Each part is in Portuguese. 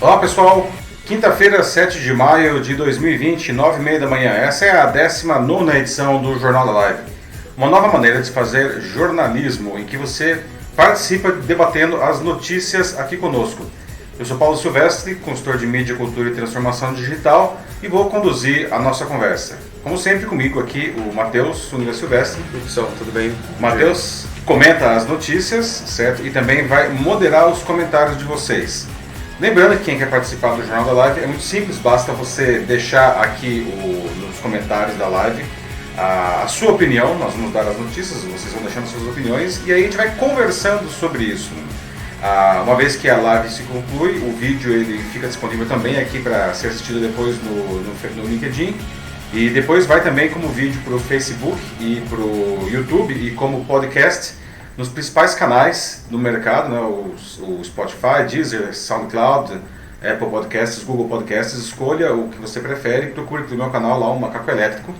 Olá pessoal, quinta-feira, 7 de maio de 2020, 9h30 da manhã. Essa é a 19ª edição do Jornal da Live. Uma nova maneira de fazer jornalismo em que você participa debatendo as notícias aqui conosco. Eu sou Paulo Silvestre, consultor de mídia, cultura e transformação digital e vou conduzir a nossa conversa. Como sempre comigo aqui o Matheus Unila Silvestre. Pessoal, tudo bem? Matheus comenta as notícias, certo? E também vai moderar os comentários de vocês. Lembrando que quem quer participar do Jornal da Live é muito simples, basta você deixar aqui nos comentários da live a sua opinião, nós vamos dar as notícias, vocês vão deixando suas opiniões e aí a gente vai conversando sobre isso. Uma vez que a live se conclui, o vídeo ele fica disponível também aqui para ser assistido depois no LinkedIn e depois vai também como vídeo para o Facebook e para o YouTube e como podcast nos principais canais do mercado, né, o Spotify, Deezer, SoundCloud, Apple Podcasts, Google Podcasts. Escolha o que você prefere, procure pelo meu canal lá, o Macaco Elétrico,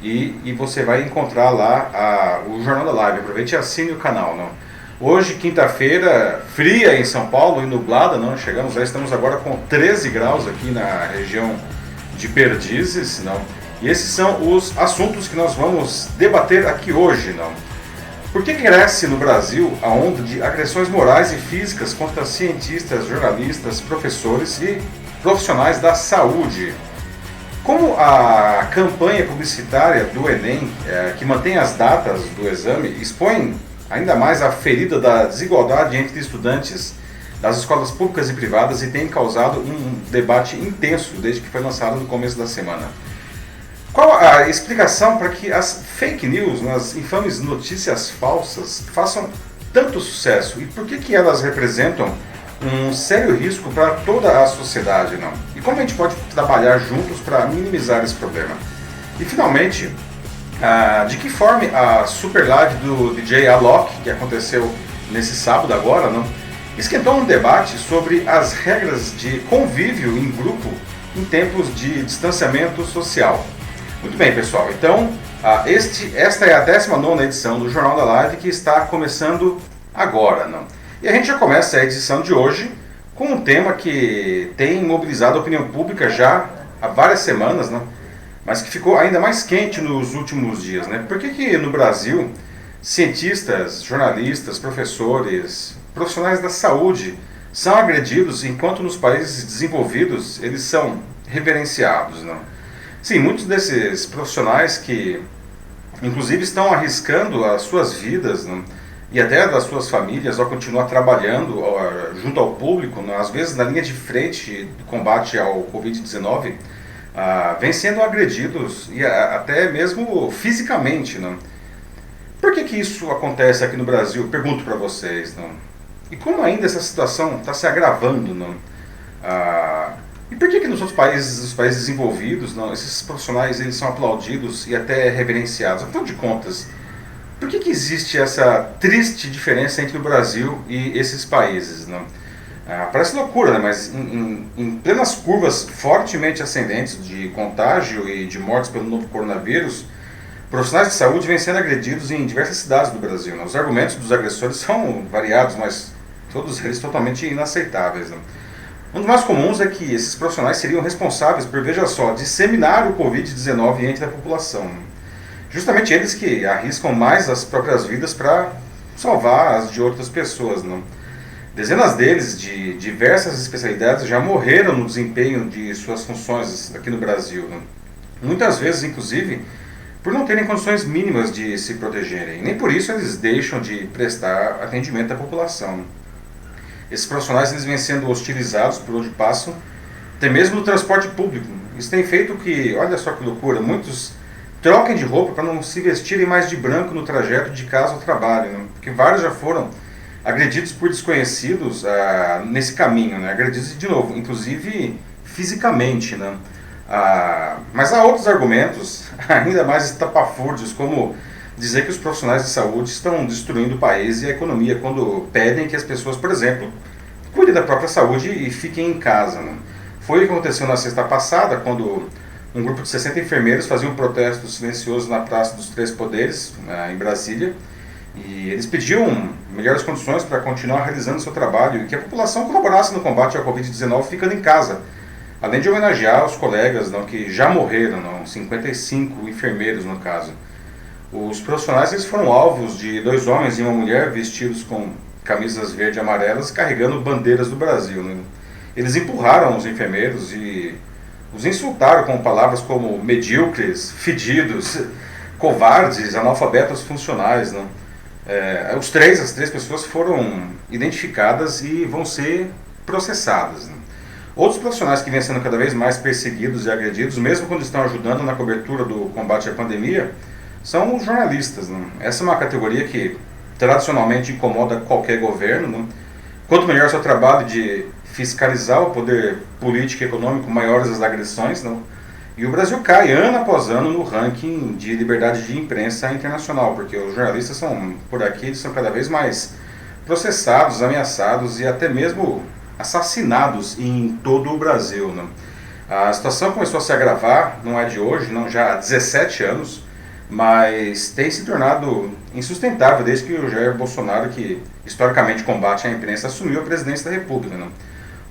e você vai encontrar lá o Jornal da Live. Aproveite e assine o canal. Não? Hoje, quinta-feira, fria em São Paulo e nublada, não? Estamos agora com 13 graus aqui na região de Perdizes. Não? E esses são os assuntos que nós vamos debater aqui hoje. Não? Por que cresce no Brasil a onda de agressões morais e físicas contra cientistas, jornalistas, professores e profissionais da saúde? Como a campanha publicitária do Enem, que mantém as datas do exame, expõe ainda mais a ferida da desigualdade entre estudantes das escolas públicas e privadas e tem causado um debate intenso desde que foi lançado no começo da semana. Qual a explicação para que as fake news, as infames notícias falsas, façam tanto sucesso? E por que elas representam um sério risco para toda a sociedade? Não? E como a gente pode trabalhar juntos para minimizar esse problema? E finalmente, de que forma a super live do DJ Alok, que aconteceu nesse sábado agora, não, esquentou um debate sobre as regras de convívio em grupo em tempos de distanciamento social. Muito bem, pessoal, então esta é a 19ª edição do Jornal da Live que está começando agora. Não? E a gente já começa a edição de hoje com um tema que tem mobilizado a opinião pública já há várias semanas, não? Mas que ficou ainda mais quente nos últimos dias. Né? Por que no Brasil cientistas, jornalistas, professores, profissionais da saúde são agredidos enquanto nos países desenvolvidos eles são reverenciados? Não? Sim, muitos desses profissionais que, inclusive, estão arriscando as suas vidas, né, e até das suas famílias ao continuar trabalhando junto ao público, né, às vezes na linha de frente do combate ao Covid-19, vêm sendo agredidos e até mesmo fisicamente. Né? Por que isso acontece aqui no Brasil? Pergunto para vocês. Né? E como ainda essa situação está se agravando? Né? E por que nos outros países, os países desenvolvidos, não, esses profissionais eles são aplaudidos e até reverenciados? Afinal de contas, por que existe essa triste diferença entre o Brasil e esses países? Não? Parece loucura, né? Mas em plenas curvas fortemente ascendentes de contágio e de mortes pelo novo coronavírus, profissionais de saúde vêm sendo agredidos em diversas cidades do Brasil. Né? Os argumentos dos agressores são variados, mas todos eles totalmente inaceitáveis. Né? Um dos mais comuns é que esses profissionais seriam responsáveis por, veja só, disseminar o Covid-19 entre a população. Justamente eles que arriscam mais as próprias vidas para salvar as de outras pessoas. Não? Dezenas deles, de diversas especialidades, já morreram no desempenho de suas funções aqui no Brasil. Não? Muitas vezes, inclusive, por não terem condições mínimas de se protegerem. Nem por isso eles deixam de prestar atendimento à população. Esses profissionais eles vêm sendo hostilizados por onde passam, até mesmo no transporte público. Isso tem feito que, olha só que loucura, muitos troquem de roupa para não se vestirem mais de branco no trajeto de casa ao trabalho, né? Porque vários já foram agredidos por desconhecidos nesse caminho, né? Agredidos de novo, inclusive fisicamente. Né? Mas há outros argumentos, ainda mais estapafúrdios, como dizer que os profissionais de saúde estão destruindo o país e a economia quando pedem que as pessoas, por exemplo, cuidem da própria saúde e fiquem em casa. Né? Foi o que aconteceu na sexta passada, quando um grupo de 60 enfermeiros fazia um protesto silencioso na Praça dos Três Poderes, em Brasília, E eles pediam melhores condições para continuar realizando seu trabalho e que a população colaborasse no combate ao Covid-19 ficando em casa, além de homenagear os colegas não, que já morreram, não, 55 enfermeiros no caso. Os profissionais eles foram alvos de 2 homens e uma mulher vestidos com camisas verde e amarelas carregando bandeiras do Brasil. Né? Eles empurraram os enfermeiros e os insultaram com palavras como medíocres, fedidos, covardes, analfabetos funcionais. Né? As três pessoas foram identificadas e vão ser processadas. Né? Outros profissionais que vêm sendo cada vez mais perseguidos e agredidos, mesmo quando estão ajudando na cobertura do combate à pandemia, são os jornalistas. Né? Essa é uma categoria que tradicionalmente incomoda qualquer governo. Né? Quanto melhor o seu trabalho de fiscalizar o poder político e econômico, maiores as agressões. Né? E o Brasil cai ano após ano no ranking de liberdade de imprensa internacional, porque os jornalistas são, por aqui, eles são cada vez mais processados, ameaçados e até mesmo assassinados em todo o Brasil. Né? A situação começou a se agravar, não é de hoje, não, já há 17 anos, mas tem se tornado insustentável desde que o Jair Bolsonaro, que historicamente combate a imprensa, assumiu a presidência da República. Né?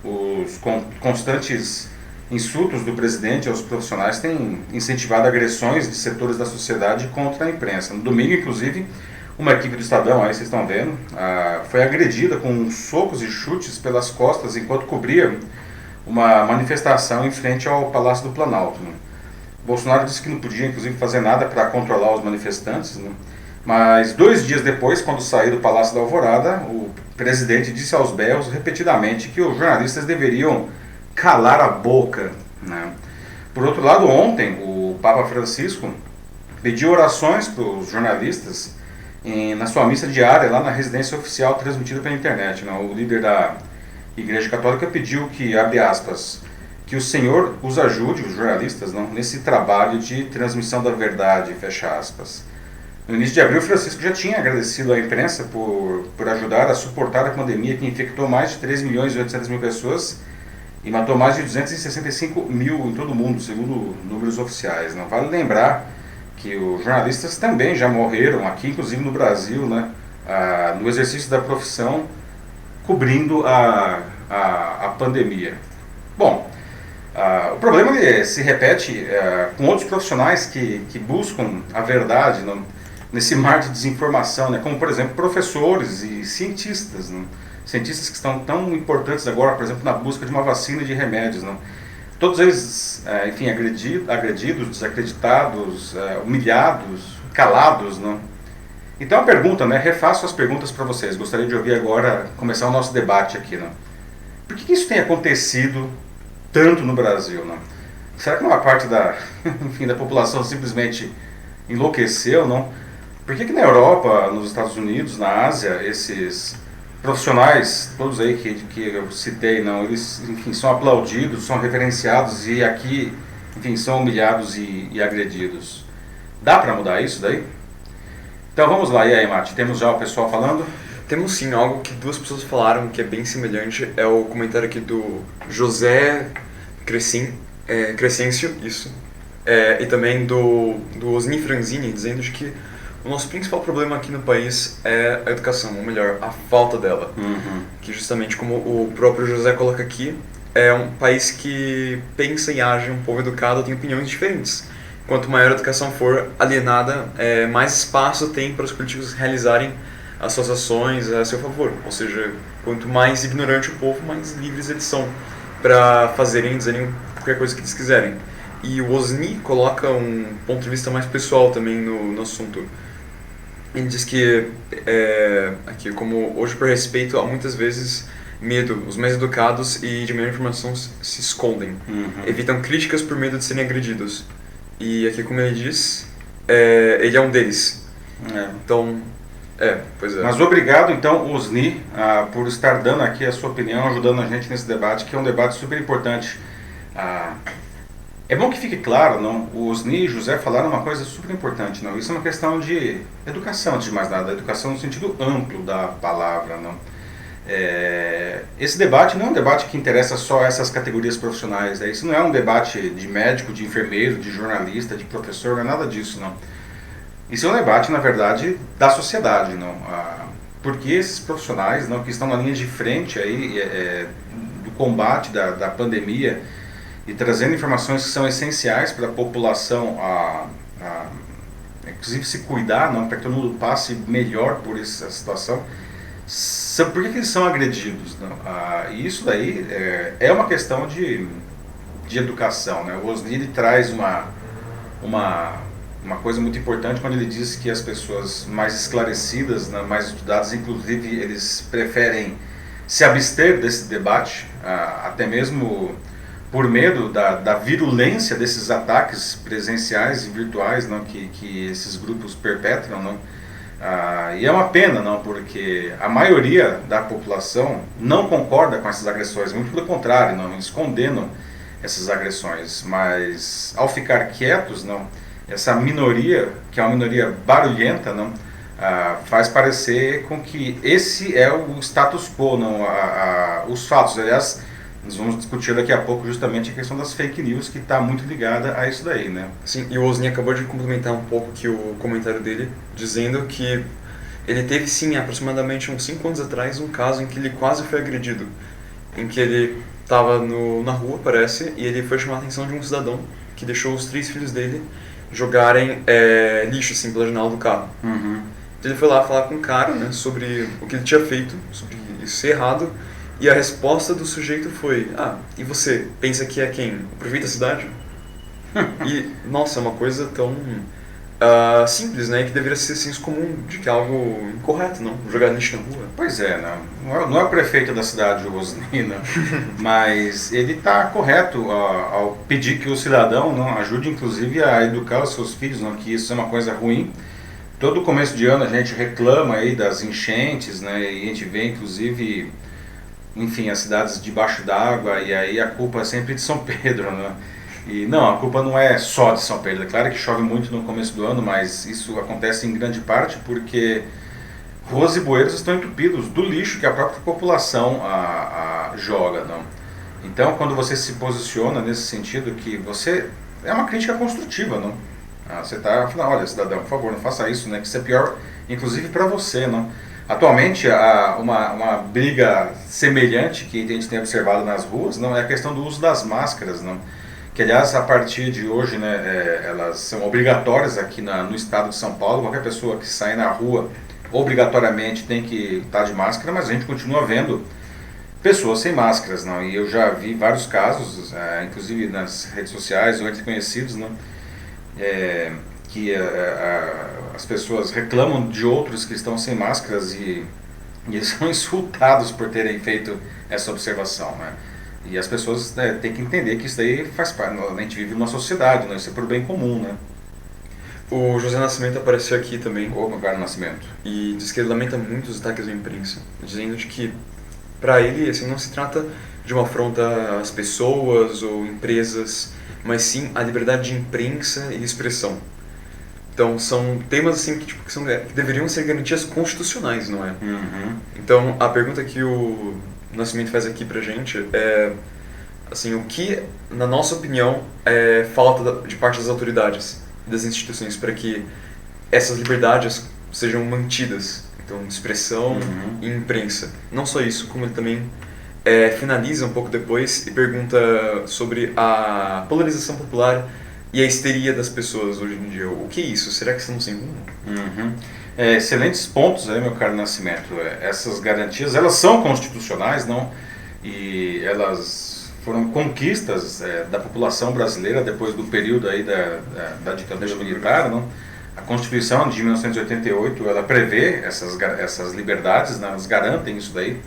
Os constantes insultos do presidente aos profissionais têm incentivado agressões de setores da sociedade contra a imprensa. No domingo, inclusive, uma equipe do Estadão, aí vocês estão vendo, foi agredida com socos e chutes pelas costas enquanto cobria uma manifestação em frente ao Palácio do Planalto. Né? Bolsonaro disse que não podia, inclusive, fazer nada para controlar os manifestantes, né? Mas 2 dias depois, quando saiu do Palácio da Alvorada, o presidente disse aos berros repetidamente que os jornalistas deveriam calar a boca. Né? Por outro lado, ontem, o Papa Francisco pediu orações para os jornalistas na sua missa diária, lá na residência oficial transmitida pela internet. Né? O líder da Igreja Católica pediu que, abre aspas, que o Senhor os ajude, os jornalistas, não, nesse trabalho de transmissão da verdade, fecha aspas. No início de abril, Francisco já tinha agradecido à imprensa por ajudar a suportar a pandemia que infectou mais de 3 milhões e 800 mil pessoas e matou mais de 265 mil em todo o mundo, segundo números oficiais. Não vale lembrar que os jornalistas também já morreram aqui, inclusive no Brasil, né, no exercício da profissão, cobrindo a pandemia. Bom, o problema se repete com outros profissionais que buscam a verdade nesse mar de desinformação, né? Como, por exemplo, professores e cientistas. Né? Cientistas que estão tão importantes agora, por exemplo, na busca de uma vacina e de remédios. Né? Todos eles, enfim, agredidos, desacreditados, humilhados, calados. Né? Então a pergunta, né? Refaço as perguntas para vocês. Gostaria de ouvir agora, começar o nosso debate aqui. Né? Por que isso tem acontecido tanto no Brasil? Né? Será que uma parte enfim, da população simplesmente enlouqueceu? Não? Por que na Europa, nos Estados Unidos, na Ásia, esses profissionais, todos aí que eu citei, não, eles, enfim, são aplaudidos, são reverenciados e aqui, enfim, são humilhados e agredidos? Dá para mudar isso daí? Então vamos lá, e aí, Mate, temos já o pessoal falando? Temos sim, algo que 2 pessoas falaram que é bem semelhante, é o comentário aqui do José Crescêncio, isso, e também do Osni Franzini, dizendo de que o nosso principal problema aqui no país é a educação, ou melhor, a falta dela. Uhum. Que justamente como o próprio José coloca aqui, é um país que pensa e age, um povo educado tem opiniões diferentes. Quanto maior a educação for alienada, mais espaço tem para os políticos realizarem as suas ações a seu favor. Ou seja, quanto mais ignorante o povo, mais livres eles são para fazerem e dizerem qualquer coisa que eles quiserem. E o Osni coloca um ponto de vista mais pessoal também no assunto. Ele diz que, aqui, como hoje por respeito, há muitas vezes medo. Os mais educados e de melhor informação se escondem. Uhum. Evitam críticas por medo de serem agredidos. E aqui, como ele diz, ele é um deles. Então, pois é. Mas obrigado, então, Osni, por estar dando aqui a sua opinião, ajudando a gente nesse debate, que é um debate super importante. É bom que fique claro, não? O Osni e José falaram uma coisa super importante, não? Isso é uma questão de educação, antes de mais nada, educação no sentido amplo da palavra, não? Esse debate não é um debate que interessa só essas categorias profissionais, né? Isso não é um debate de médico, de enfermeiro, de jornalista, de professor, não é nada disso, não. Isso é um debate, na verdade, da sociedade, não? Porque esses profissionais, não, que estão na linha de frente aí, do combate da pandemia e trazendo informações que são essenciais para a população, inclusive se cuidar, não, para que todo mundo passe melhor por essa situação, por que eles são agredidos? Não? E isso daí é uma questão de educação, né? O Osni, ele traz uma coisa muito importante quando ele diz que as pessoas mais esclarecidas, né, mais estudadas, inclusive, eles preferem se abster desse debate, até mesmo por medo da virulência desses ataques presenciais e virtuais, não, que esses grupos perpetram, não? E é uma pena, não, porque a maioria da população não concorda com essas agressões, muito pelo contrário, não, eles condenam essas agressões, mas ao ficar quietos, não, essa minoria, que é uma minoria barulhenta, não, faz parecer com que esse é o status quo, não, os fatos. Aliás, nós vamos discutir daqui a pouco justamente a questão das fake news, que está muito ligada a isso daí, né? Sim, e o Osni acabou de complementar um pouco que o comentário dele, dizendo que ele teve sim, aproximadamente uns 5 anos atrás, um caso em que ele quase foi agredido, em que ele estava na rua, parece, e ele foi chamar a atenção de um cidadão que deixou os 3 filhos dele jogarem lixo assim pela janela do carro. Uhum. Então ele foi lá falar com o cara, né, sobre o que ele tinha feito, sobre isso ser errado, e a resposta do sujeito foi: e você pensa que é quem? O prefeito da cidade? E, nossa, é uma coisa tão simples, né, que deveria ser senso comum, de que é algo incorreto, não? Jogar lixo na rua. Pois é, não é o prefeito da cidade de Osni, mas ele está correto ao pedir que o cidadão não ajude, inclusive, a educar os seus filhos, não, que isso é uma coisa ruim. Todo começo de ano a gente reclama aí das enchentes, né, e a gente vê, inclusive, enfim, as cidades debaixo d'água, e aí a culpa é sempre de São Pedro, né? E não, a culpa não é só de São Pedro. É claro que chove muito no começo do ano, mas isso acontece em grande parte porque ruas e bueiros estão entupidos do lixo que a própria população joga, não? Então, quando você se posiciona nesse sentido, que você é uma crítica construtiva, não? Você está falando: olha, cidadão, por favor, não faça isso, né? Que isso é pior, inclusive para você, não? Atualmente, uma briga semelhante que a gente tem observado nas ruas, não, é a questão do uso das máscaras, não? Que, aliás, a partir de hoje, né, elas são obrigatórias aqui no estado de São Paulo. Qualquer pessoa que sai na rua obrigatoriamente tem que estar de máscara, mas a gente continua vendo pessoas sem máscaras, não? E eu já vi vários casos, inclusive nas redes sociais ou entre conhecidos, não? Que as pessoas reclamam de outros que estão sem máscaras e eles são insultados por terem feito essa observação, né? E as pessoas têm que entender que isso daí faz parte, a gente vive numa sociedade, né? Isso é por bem comum, né? O José Nascimento apareceu aqui também. Ô, meu caro Nascimento. E diz que ele lamenta muito os ataques da imprensa, dizendo de que, para ele, assim, não se trata de uma afronta às pessoas ou empresas, mas sim a liberdade de imprensa e expressão. Então, são temas assim que deveriam ser garantias constitucionais, não é? Uhum. Então, a pergunta que o Nascimento faz aqui pra gente é, assim, o que, na nossa opinião, falta de parte das autoridades e das instituições para que essas liberdades sejam mantidas? Então, expressão e imprensa. Não só isso, como ele também finaliza um pouco depois e pergunta sobre a polarização popular e a histeria das pessoas hoje em dia. O que é isso? Será que estamos sem rumo? Uhum. Excelentes pontos aí, meu caro Nascimento. Essas garantias, elas são constitucionais, não? E elas foram conquistas da população brasileira depois do período aí da ditadura militar, não? A Constituição de 1988, ela prevê essas liberdades, né? Elas garantem isso daí.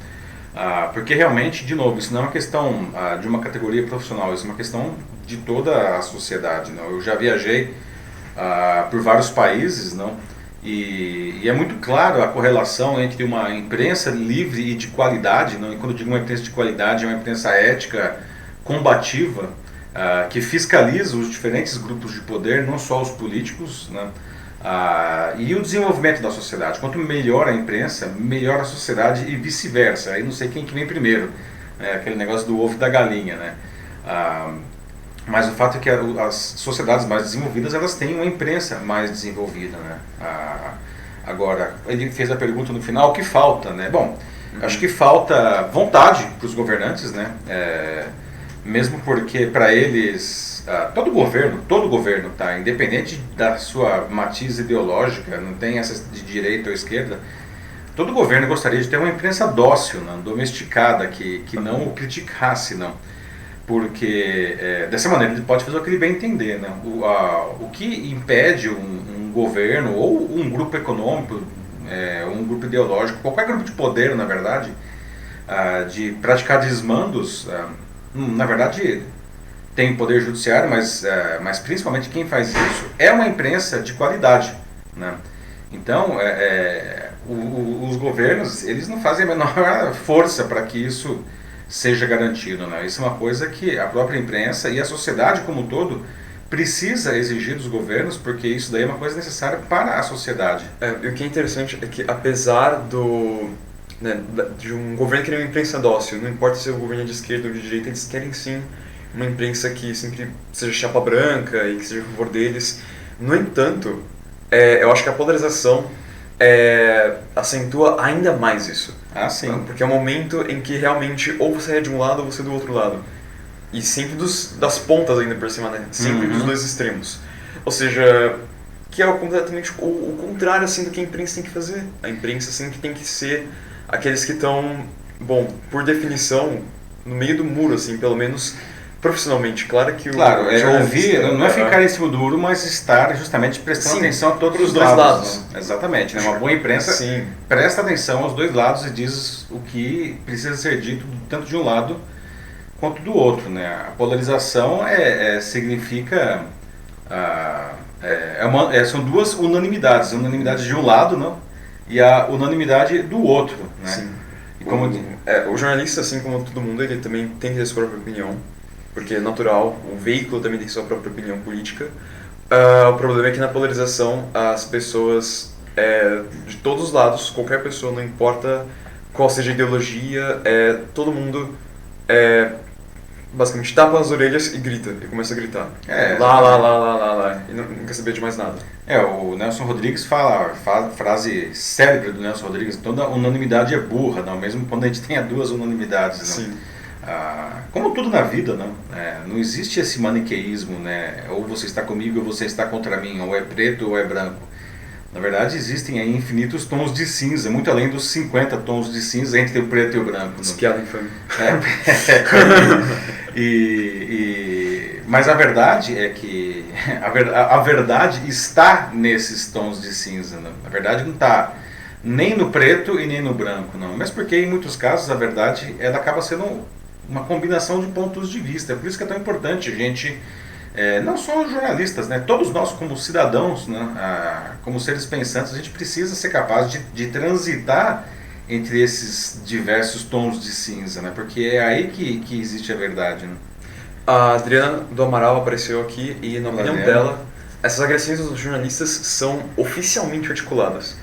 Porque realmente, de novo, isso não é uma questão de uma categoria profissional, isso é uma questão de toda a sociedade, não? Eu já viajei por vários países, não? E é muito claro a correlação entre uma imprensa livre e de qualidade, não? E quando eu digo uma imprensa de qualidade, é uma imprensa ética, combativa, que fiscaliza os diferentes grupos de poder, não só os políticos, né? E o desenvolvimento da sociedade. Quanto melhor a imprensa, melhor a sociedade e vice-versa. Aí não sei quem que vem primeiro, aquele negócio do ovo e da galinha, né? Mas o fato é que as sociedades mais desenvolvidas, elas têm uma imprensa mais desenvolvida, né? Agora, ele fez a pergunta no final, o que falta, né? Bom, acho que falta vontade para os governantes, né? Mesmo porque para eles, todo governo, tá? Independente da sua matiz ideológica, não tem essa de direita ou esquerda, todo governo gostaria de ter uma imprensa dócil, não? Domesticada, que não o criticasse, não. Porque dessa maneira ele pode fazer o que ele bem entender, né? O que impede um governo ou um grupo econômico, um grupo ideológico, qualquer grupo de poder, na verdade, de praticar desmandos, na verdade tem o poder judiciário, mas principalmente quem faz isso é uma imprensa de qualidade, né? Então, os governos, eles não fazem a menor força para que isso seja garantido, né? Isso é uma coisa que a própria imprensa e a sociedade como um todo precisa exigir dos governos, porque isso daí é uma coisa necessária para a sociedade. E o que é interessante é que, apesar de um governo que nem uma imprensa dócil, não importa se o governo é de esquerda ou de direita, eles querem sim uma imprensa que sempre seja chapa branca e que seja a favor deles. No entanto, eu acho que a polarização acentua ainda mais isso. Sim. Porque é um momento em que realmente ou você é de um lado ou você é do outro lado. E sempre das pontas ainda por cima, né? Sempre dos dois extremos. Ou seja, que é completamente o contrário assim, do que a imprensa tem que fazer. A imprensa sempre tem que ser aqueles que estão, bom, por definição, no meio do muro, assim, pelo menos profissionalmente. Claro que ouvir, não é ficar em cima do muro, mas estar justamente prestando atenção a todos os dois lados. Né? Exatamente. Né? Uma boa imprensa presta atenção aos dois lados e diz o que precisa ser dito tanto de um lado quanto do outro. Né? A polarização significa... são duas unanimidades. A unanimidade de um lado, não? E a unanimidade do outro. Né? Sim. E o jornalista, assim como todo mundo, ele também tem que ter sua própria opinião. Porque é natural, o veículo também tem sua própria opinião política. O problema é que na polarização as pessoas de todos os lados, qualquer pessoa, não importa qual seja a ideologia, todo mundo basicamente tapa as orelhas e grita, e começa a gritar. Lá, e não quer saber de mais nada. O Nelson Rodrigues fala, frase célebre do Nelson Rodrigues, toda unanimidade é burra, não? Mesmo quando a gente tenha duas unanimidades. Não? Sim. Como tudo na vida, não? Não existe esse maniqueísmo, né? Ou você está comigo ou você está contra mim, ou é preto ou é branco. Na verdade, existem aí infinitos tons de cinza, muito além dos 50 tons de cinza entre o preto e o branco. Piada infame. Mas a verdade é que a verdade está nesses tons de cinza. Não? A verdade não está nem no preto e nem no branco, não. Mas porque em muitos casos a verdade ela acaba sendo uma combinação de pontos de vista. É por isso que é tão importante a gente, não só os jornalistas, né, todos nós como cidadãos, né, como seres pensantes, a gente precisa ser capaz de transitar entre esses diversos tons de cinza, né, porque é aí que existe a verdade. Né? A Adriana do Amaral apareceu aqui e, na opinião dela, essas agressões aos jornalistas são oficialmente articuladas.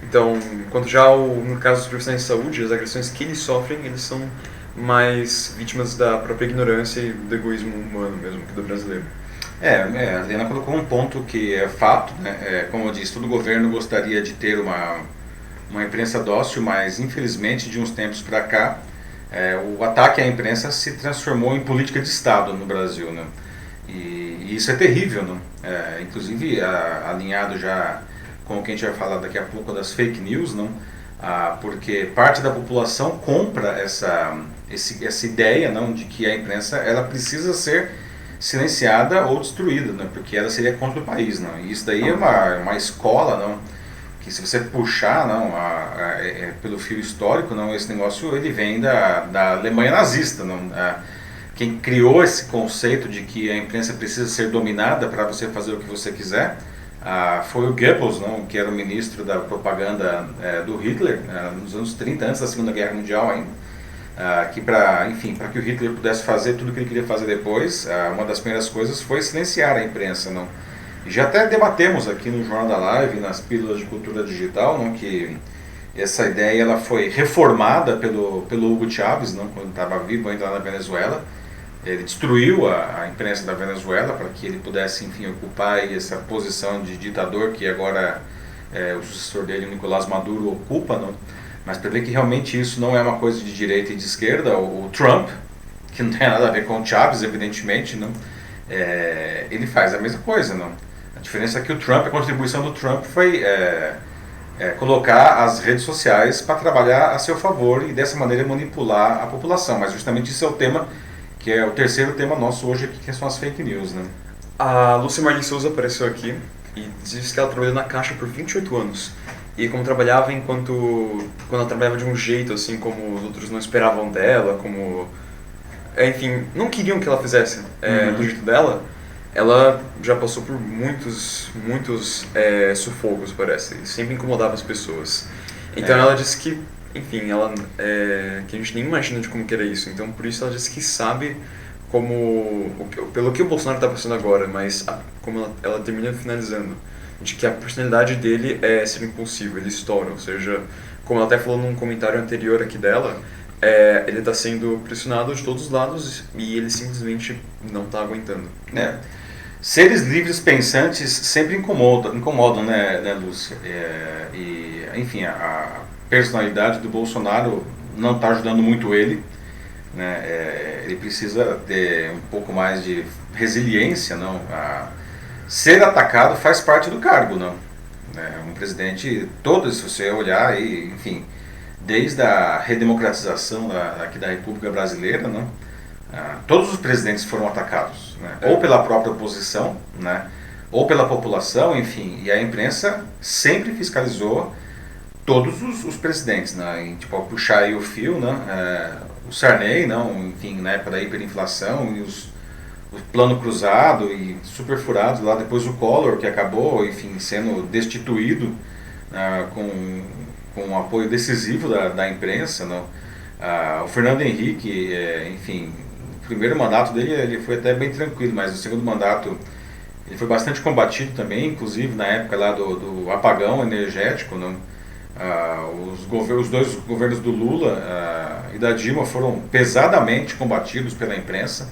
Então, enquanto já no caso dos profissionais de saúde, as agressões que eles sofrem, eles são mais vítimas da própria ignorância e do egoísmo humano mesmo, que do brasileiro. A Adriana colocou um ponto que é fato, né? Como eu disse, todo governo gostaria de ter uma imprensa dócil, mas infelizmente de uns tempos para cá, o ataque à imprensa se transformou em política de Estado no Brasil, né? E isso é terrível, não? Inclusive alinhado já com o que a gente vai falar daqui a pouco das fake news, não? Porque parte da população compra essa ideia, não, de que a imprensa ela precisa ser silenciada ou destruída, não? Porque ela seria contra o país, não? E isso daí é uma escola, não? Que se você puxar, não, pelo fio histórico, não, esse negócio ele vem da Alemanha nazista, não? Quem criou esse conceito de que a imprensa precisa ser dominada para você fazer o que você quiser foi o Goebbels, não, que era o ministro da propaganda do Hitler, nos anos 30, antes da Segunda Guerra Mundial ainda, que para que o Hitler pudesse fazer tudo o que ele queria fazer depois, uma das primeiras coisas foi silenciar a imprensa, não. E já até debatemos aqui no Jornal da Live, nas pílulas de cultura digital, não, que essa ideia ela foi reformada pelo Hugo Chávez, não, quando estava vivo ainda lá na Venezuela. ele destruiu a imprensa da Venezuela para que ele pudesse, enfim, ocupar aí essa posição de ditador que agora o sucessor dele, Nicolás Maduro, ocupa, não? Mas para ver que realmente isso não é uma coisa de direita e de esquerda, o Trump, que não tem nada a ver com o Chávez, evidentemente, não? Ele faz a mesma coisa, não? A diferença é que a contribuição do Trump foi colocar as redes sociais para trabalhar a seu favor e dessa maneira manipular a população. Mas justamente isso é o tema, que é o terceiro tema nosso hoje aqui, que são as fake news, né? A Lúcia Marlin Souza apareceu aqui e disse que ela trabalhou na Caixa por 28 anos. E como trabalhava quando ela trabalhava de um jeito assim como os outros não esperavam dela, como enfim, não queriam que ela fizesse do jeito dela, ela já passou por muitos sufocos, parece, e sempre incomodava as pessoas. Então ela disse que, enfim, que a gente nem imagina de como que era isso. Então por isso ela disse que sabe pelo que o Bolsonaro está passando agora, mas como ela termina finalizando, de que a personalidade dele é ser impulsivo, ele estoura, ou seja, como ela até falou num comentário anterior aqui dela, ele está sendo pressionado de todos os lados e ele simplesmente não está aguentando. Seres livres pensantes sempre incomodam, né, Lúcia? Enfim, a personalidade do Bolsonaro não está ajudando muito ele, né? Ele precisa ter um pouco mais de resiliência, não? Ser atacado faz parte do cargo, não? Um presidente, se você olhar aí, enfim, desde a redemocratização aqui da República Brasileira, não? Todos os presidentes foram atacados, né? Ou pela própria oposição, né? Ou pela população, enfim, e a imprensa sempre fiscalizou todos os presidentes, né? E, tipo, puxar aí o fio, né? O Sarney, não? Enfim, na época da hiperinflação e o plano cruzado e super furados lá, depois o Collor, que acabou, enfim, sendo destituído com um apoio decisivo da imprensa, não? O Fernando Henrique, enfim, o primeiro mandato dele ele foi até bem tranquilo, mas o segundo mandato ele foi bastante combatido também, inclusive na época lá do apagão energético, não? Os dois governos do Lula e da Dilma foram pesadamente combatidos pela imprensa,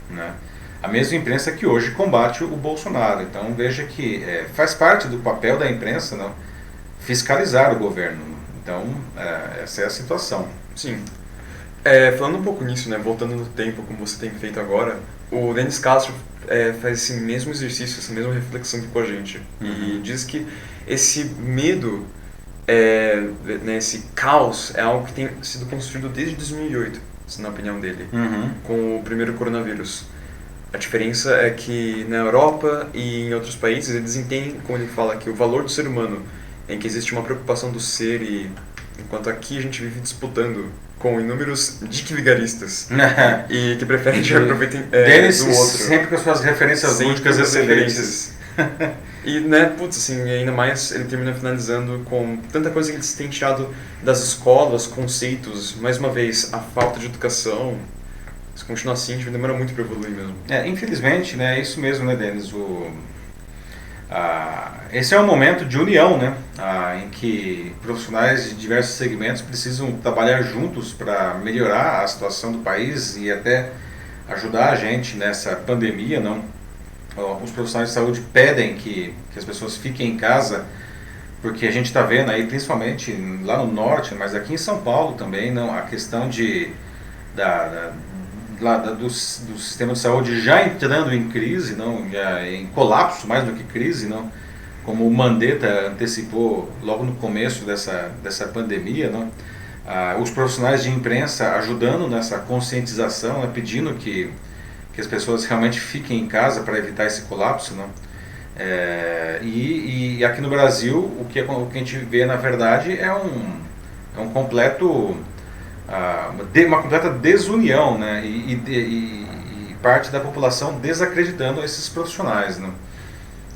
né? A mesma imprensa que hoje combate o Bolsonaro. Então veja que faz parte do papel da imprensa, não? Fiscalizar o governo. Então essa é a situação. Sim. Falando um pouco nisso, né, voltando no tempo, como você tem feito agora, o Denis Castro faz esse mesmo exercício, essa mesma reflexão com a gente. E diz que esse medo, né, esse caos, é algo que tem sido construído desde 2008, na opinião dele, com o primeiro coronavírus. A diferença é que na Europa e em outros países eles entendem, como ele fala aqui, o valor do ser humano, em que existe uma preocupação do ser, e enquanto aqui a gente vive disputando com inúmeros dick vigaristas e que preferem tirar proveito do outro. Sempre com as suas referências lúdicas excelentes. E, né, putz, assim, ainda mais ele termina finalizando com tanta coisa que eles têm tirado das escolas, conceitos, mais uma vez, a falta de educação. Se continuar assim, a gente vai demorar muito para evoluir mesmo. Infelizmente, né, é isso mesmo, né, Denis? Esse é um momento de união, né, em que profissionais de diversos segmentos precisam trabalhar juntos para melhorar a situação do país e até ajudar a gente nessa pandemia, não? Os profissionais de saúde pedem que as pessoas fiquem em casa, porque a gente está vendo aí, principalmente lá no norte, mas aqui em São Paulo também, não, a questão do sistema de saúde já entrando em crise, não, já em colapso mais do que crise, não, como o Mandetta antecipou logo no começo dessa pandemia, não, os profissionais de imprensa ajudando nessa conscientização, né, pedindo que as pessoas realmente fiquem em casa para evitar esse colapso, não. E aqui no Brasil o que a gente vê na verdade é um completo uma completa desunião, né? E parte da população desacreditando esses profissionais, né?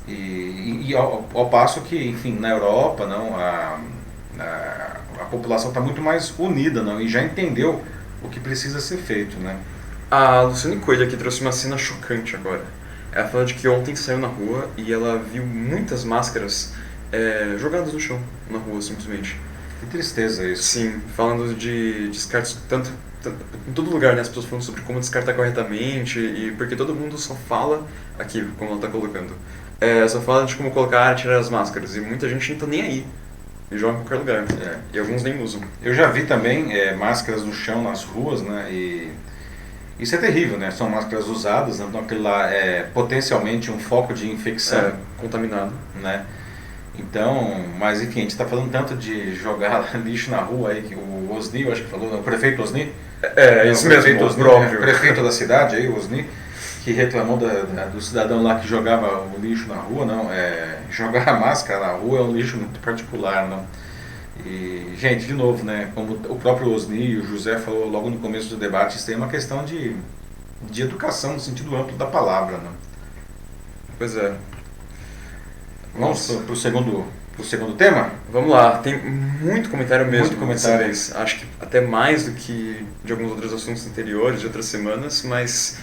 E ao passo que, enfim, na Europa, não, a população está muito mais unida, não, e já entendeu o que precisa ser feito, né? A Luciane Coelho aqui trouxe uma cena chocante agora. Ela falou de que ontem saiu na rua e ela viu muitas máscaras jogadas no chão, na rua, simplesmente. Que tristeza isso. Sim, falando de descartes tanto em todo lugar, né, as pessoas falando sobre como descartar corretamente, e porque todo mundo só fala, aqui, como ela está colocando, só fala de como colocar e tirar as máscaras, e muita gente não tá nem aí, e joga em qualquer lugar, e alguns nem usam. Eu já vi também máscaras no chão, nas ruas, né, e isso é terrível, né, são máscaras usadas, né, então aquilo lá é potencialmente um foco de infecção. Contaminado. Né? Então, mas enfim, a gente está falando tanto de jogar lixo na rua aí, que o Osni, eu acho que falou, não, o prefeito Osni? Isso mesmo, Osni, próprio. Prefeito da cidade aí, o Osni, que reclamou do cidadão lá que jogava o lixo na rua, não, jogar a máscara na rua é um lixo muito particular, não. E, gente, de novo, né, como o próprio Osni e o José falou logo no começo do debate, isso tem uma questão de educação no sentido amplo da palavra, não. Pois é. Vamos para o segundo tema? Vamos lá, tem muito comentário mesmo. Muito comentário. Acho que até mais do que de alguns outros assuntos anteriores, de outras semanas, mas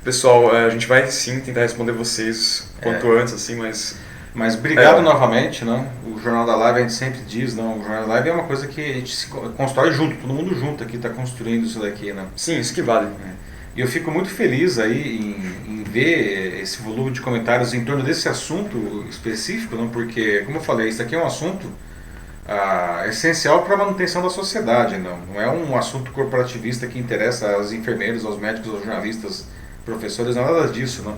pessoal, a gente vai sim tentar responder vocês quanto antes, assim, Mas obrigado novamente, não? O Jornal da Live a gente sempre diz, não, o Jornal da Live é uma coisa que a gente se constrói junto, todo mundo junto aqui está construindo isso daqui, né? Sim, isso que vale. E eu fico muito feliz aí em ver esse volume de comentários em torno desse assunto específico, não? Porque, como eu falei, isso aqui é um assunto essencial para a manutenção da sociedade, não é um assunto corporativista que interessa aos enfermeiros, aos médicos, aos jornalistas, professores, nada disso, não.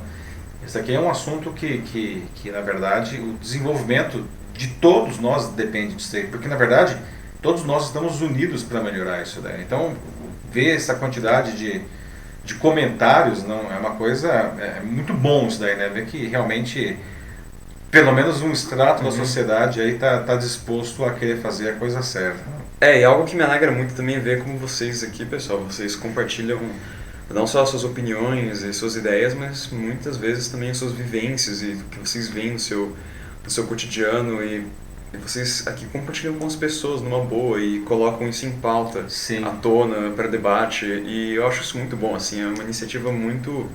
Esse aqui é um assunto que na verdade, o desenvolvimento de todos nós depende disso aí, porque na verdade todos nós estamos unidos para melhorar isso daí. Então, ver essa quantidade de comentários, não é uma coisa muito bom isso daí, né? Ver que realmente pelo menos um extrato da sociedade aí tá disposto a querer fazer a coisa certa. E algo que me alegra muito também é ver como vocês aqui, pessoal, vocês compartilham não só as suas opiniões e suas ideias, mas muitas vezes também as suas vivências e o que vocês veem no seu cotidiano, e vocês aqui compartilham com as pessoas numa boa e colocam isso em pauta, Sim, à tona, para debate, e eu acho isso muito bom, assim, é uma iniciativa muito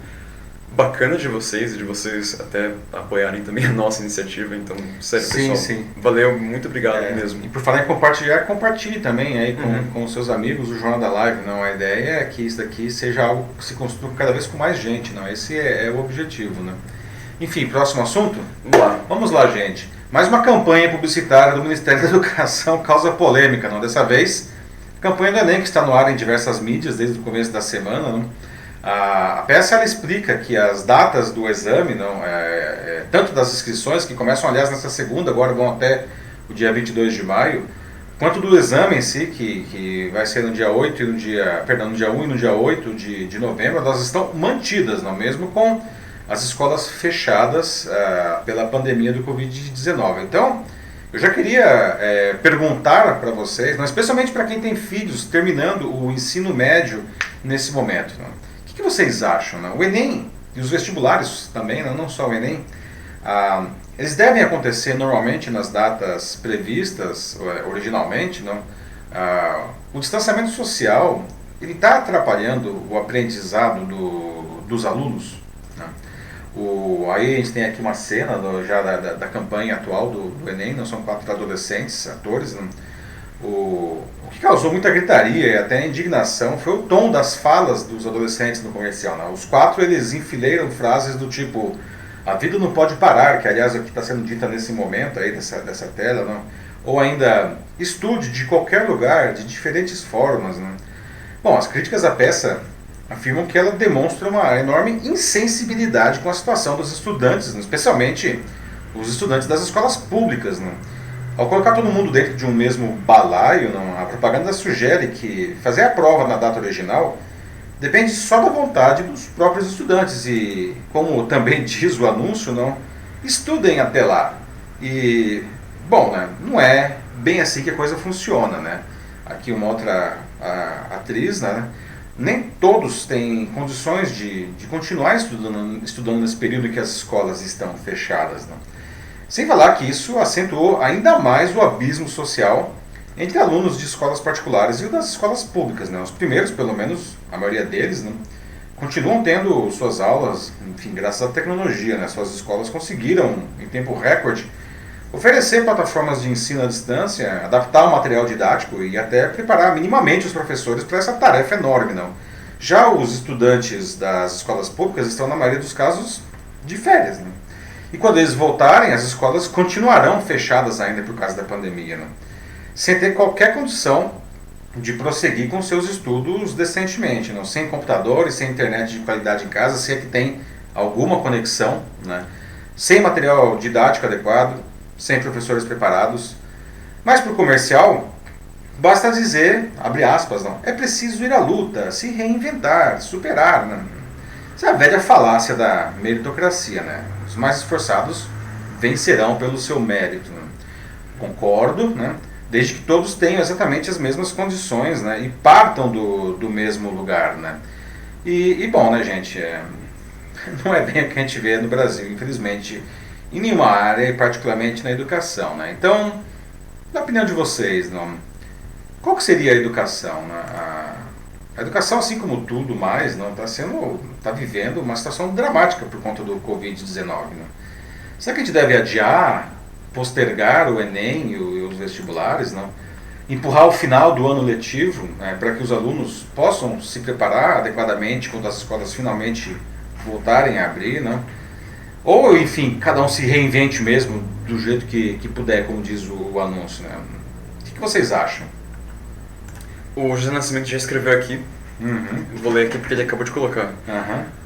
bacana de vocês e de vocês até apoiarem também a nossa iniciativa, então, sério, pessoal, sim. Valeu, muito obrigado mesmo. E por falar em compartilhar, compartilhe também aí com os seus amigos o Jornal da Live, não? A ideia é que isso daqui seja algo que se construa cada vez com mais gente, não? Esse é o objetivo, né? Enfim, próximo assunto? Vamos lá, gente. Mais uma campanha publicitária do Ministério da Educação causa polêmica, não? Dessa vez, a campanha do Enem, que está no ar em diversas mídias desde o começo da semana, não? A peça ela explica que as datas do exame, não, tanto das inscrições, que começam, aliás, nessa segunda, agora vão até o dia 22 de maio, quanto do exame em si, que vai ser no dia 8 e no dia 1 e no dia 8 de novembro, elas estão mantidas, não, mesmo com as escolas fechadas pela pandemia do Covid-19. Então, eu já queria perguntar para vocês, não, especialmente para quem tem filhos terminando o ensino médio nesse momento, não, o que vocês acham? Não? O Enem e os vestibulares também, não só o Enem, eles devem acontecer normalmente nas datas previstas originalmente, não? O distanciamento social ele está atrapalhando o aprendizado dos alunos, não? Aí a gente tem aqui uma cena já da campanha atual do Enem, não, são 4 adolescentes, atores, não? O que causou muita gritaria e até indignação foi o tom das falas dos adolescentes no comercial, não? Os 4 eles enfileiram frases do tipo: a vida não pode parar, que aliás é o que está sendo dita nesse momento aí dessa tela, não? Ou ainda, estude de qualquer lugar, de diferentes formas, não? Bom, as críticas à peça afirmam que ela demonstra uma enorme insensibilidade com a situação dos estudantes, especialmente os estudantes das escolas públicas, não? Ao colocar todo mundo dentro de um mesmo balaio, não, a propaganda sugere que fazer a prova na data original depende só da vontade dos próprios estudantes e, como também diz o anúncio, não, estudem até lá. E, bom, né, não é bem assim que a coisa funciona, né? Aqui uma outra atriz, né? Nem todos têm condições de continuar estudando nesse período em que as escolas estão fechadas, não? Sem falar que isso acentuou ainda mais o abismo social entre alunos de escolas particulares e das escolas públicas, né? Os primeiros, pelo menos, a maioria deles, né, continuam tendo suas aulas, enfim, graças à tecnologia, né? Suas escolas conseguiram, em tempo recorde, Oferecer plataformas de ensino à distância, adaptar o material didático e até preparar minimamente os professores para essa tarefa enorme, não? Já os estudantes das escolas públicas estão, na maioria dos casos, de férias, né? E quando eles voltarem, as escolas continuarão fechadas ainda por causa da pandemia, né? Sem ter qualquer condição de prosseguir com seus estudos decentemente, não? Sem computadores, sem internet de qualidade em casa, se é que tem alguma conexão, né? Sem material didático adequado, sem professores preparados. Mas para o comercial, basta dizer, abre aspas, não, é preciso ir à luta, se reinventar, superar. Né? Essa é a velha falácia da meritocracia. Né? Os mais esforçados vencerão pelo seu mérito. Né? Concordo, né? Desde que todos tenham exatamente as mesmas condições, né? E partam do mesmo lugar. Né? E bom, né, gente, não é bem o que a gente vê no Brasil, infelizmente, em nenhuma área, e particularmente na educação. Né? Então, na opinião de vocês, não, qual que seria a educação? Né? A educação, assim como tudo mais, não está vivendo uma situação dramática por conta do Covid-19. Né? Será que a gente deve adiar, postergar o Enem e os vestibulares? Não? Empurrar o final do ano letivo, né, para que os alunos possam se preparar adequadamente quando as escolas finalmente voltarem a abrir? Não? Ou, enfim, cada um se reinvente mesmo do jeito que puder, como diz o anúncio. Né? O que vocês acham? O José Nascimento já escreveu aqui, vou ler aqui porque ele acabou de colocar.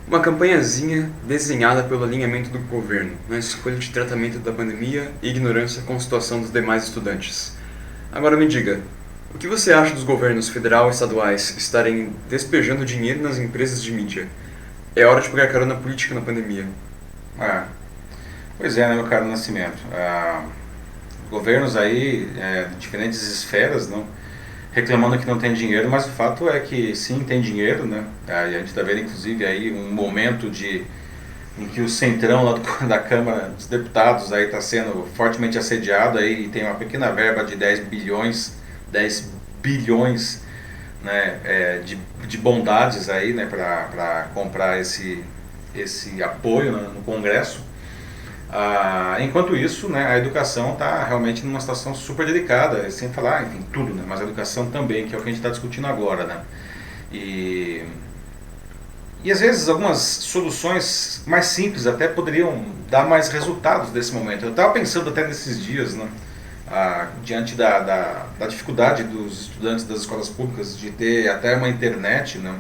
Uma campanhazinha desenhada pelo alinhamento do governo na escolha de tratamento da pandemia e ignorância com a situação dos demais estudantes. Agora me diga, o que você acha dos governos federal e estaduais estarem despejando dinheiro nas empresas de mídia? É hora de pegar carona política na pandemia. Pois é, né, meu caro Nascimento. Governos aí, de diferentes esferas, não, reclamando que não tem dinheiro, mas o fato é que sim, tem dinheiro, né? A gente está vendo inclusive aí um momento em que o centrão lá da Câmara dos Deputados aí está sendo fortemente assediado aí, e tem uma pequena verba de 10 bilhões, né, de bondades aí, né, para comprar esse apoio, né, no Congresso. Enquanto isso, né, a educação está realmente numa situação super delicada, sem falar, enfim, tudo, né, mas a educação também, que é o que a gente está discutindo agora. Né, e às vezes algumas soluções mais simples até poderiam dar mais resultados desse momento. Eu estava pensando até nesses dias, né, diante da dificuldade dos estudantes das escolas públicas de ter até uma internet, né,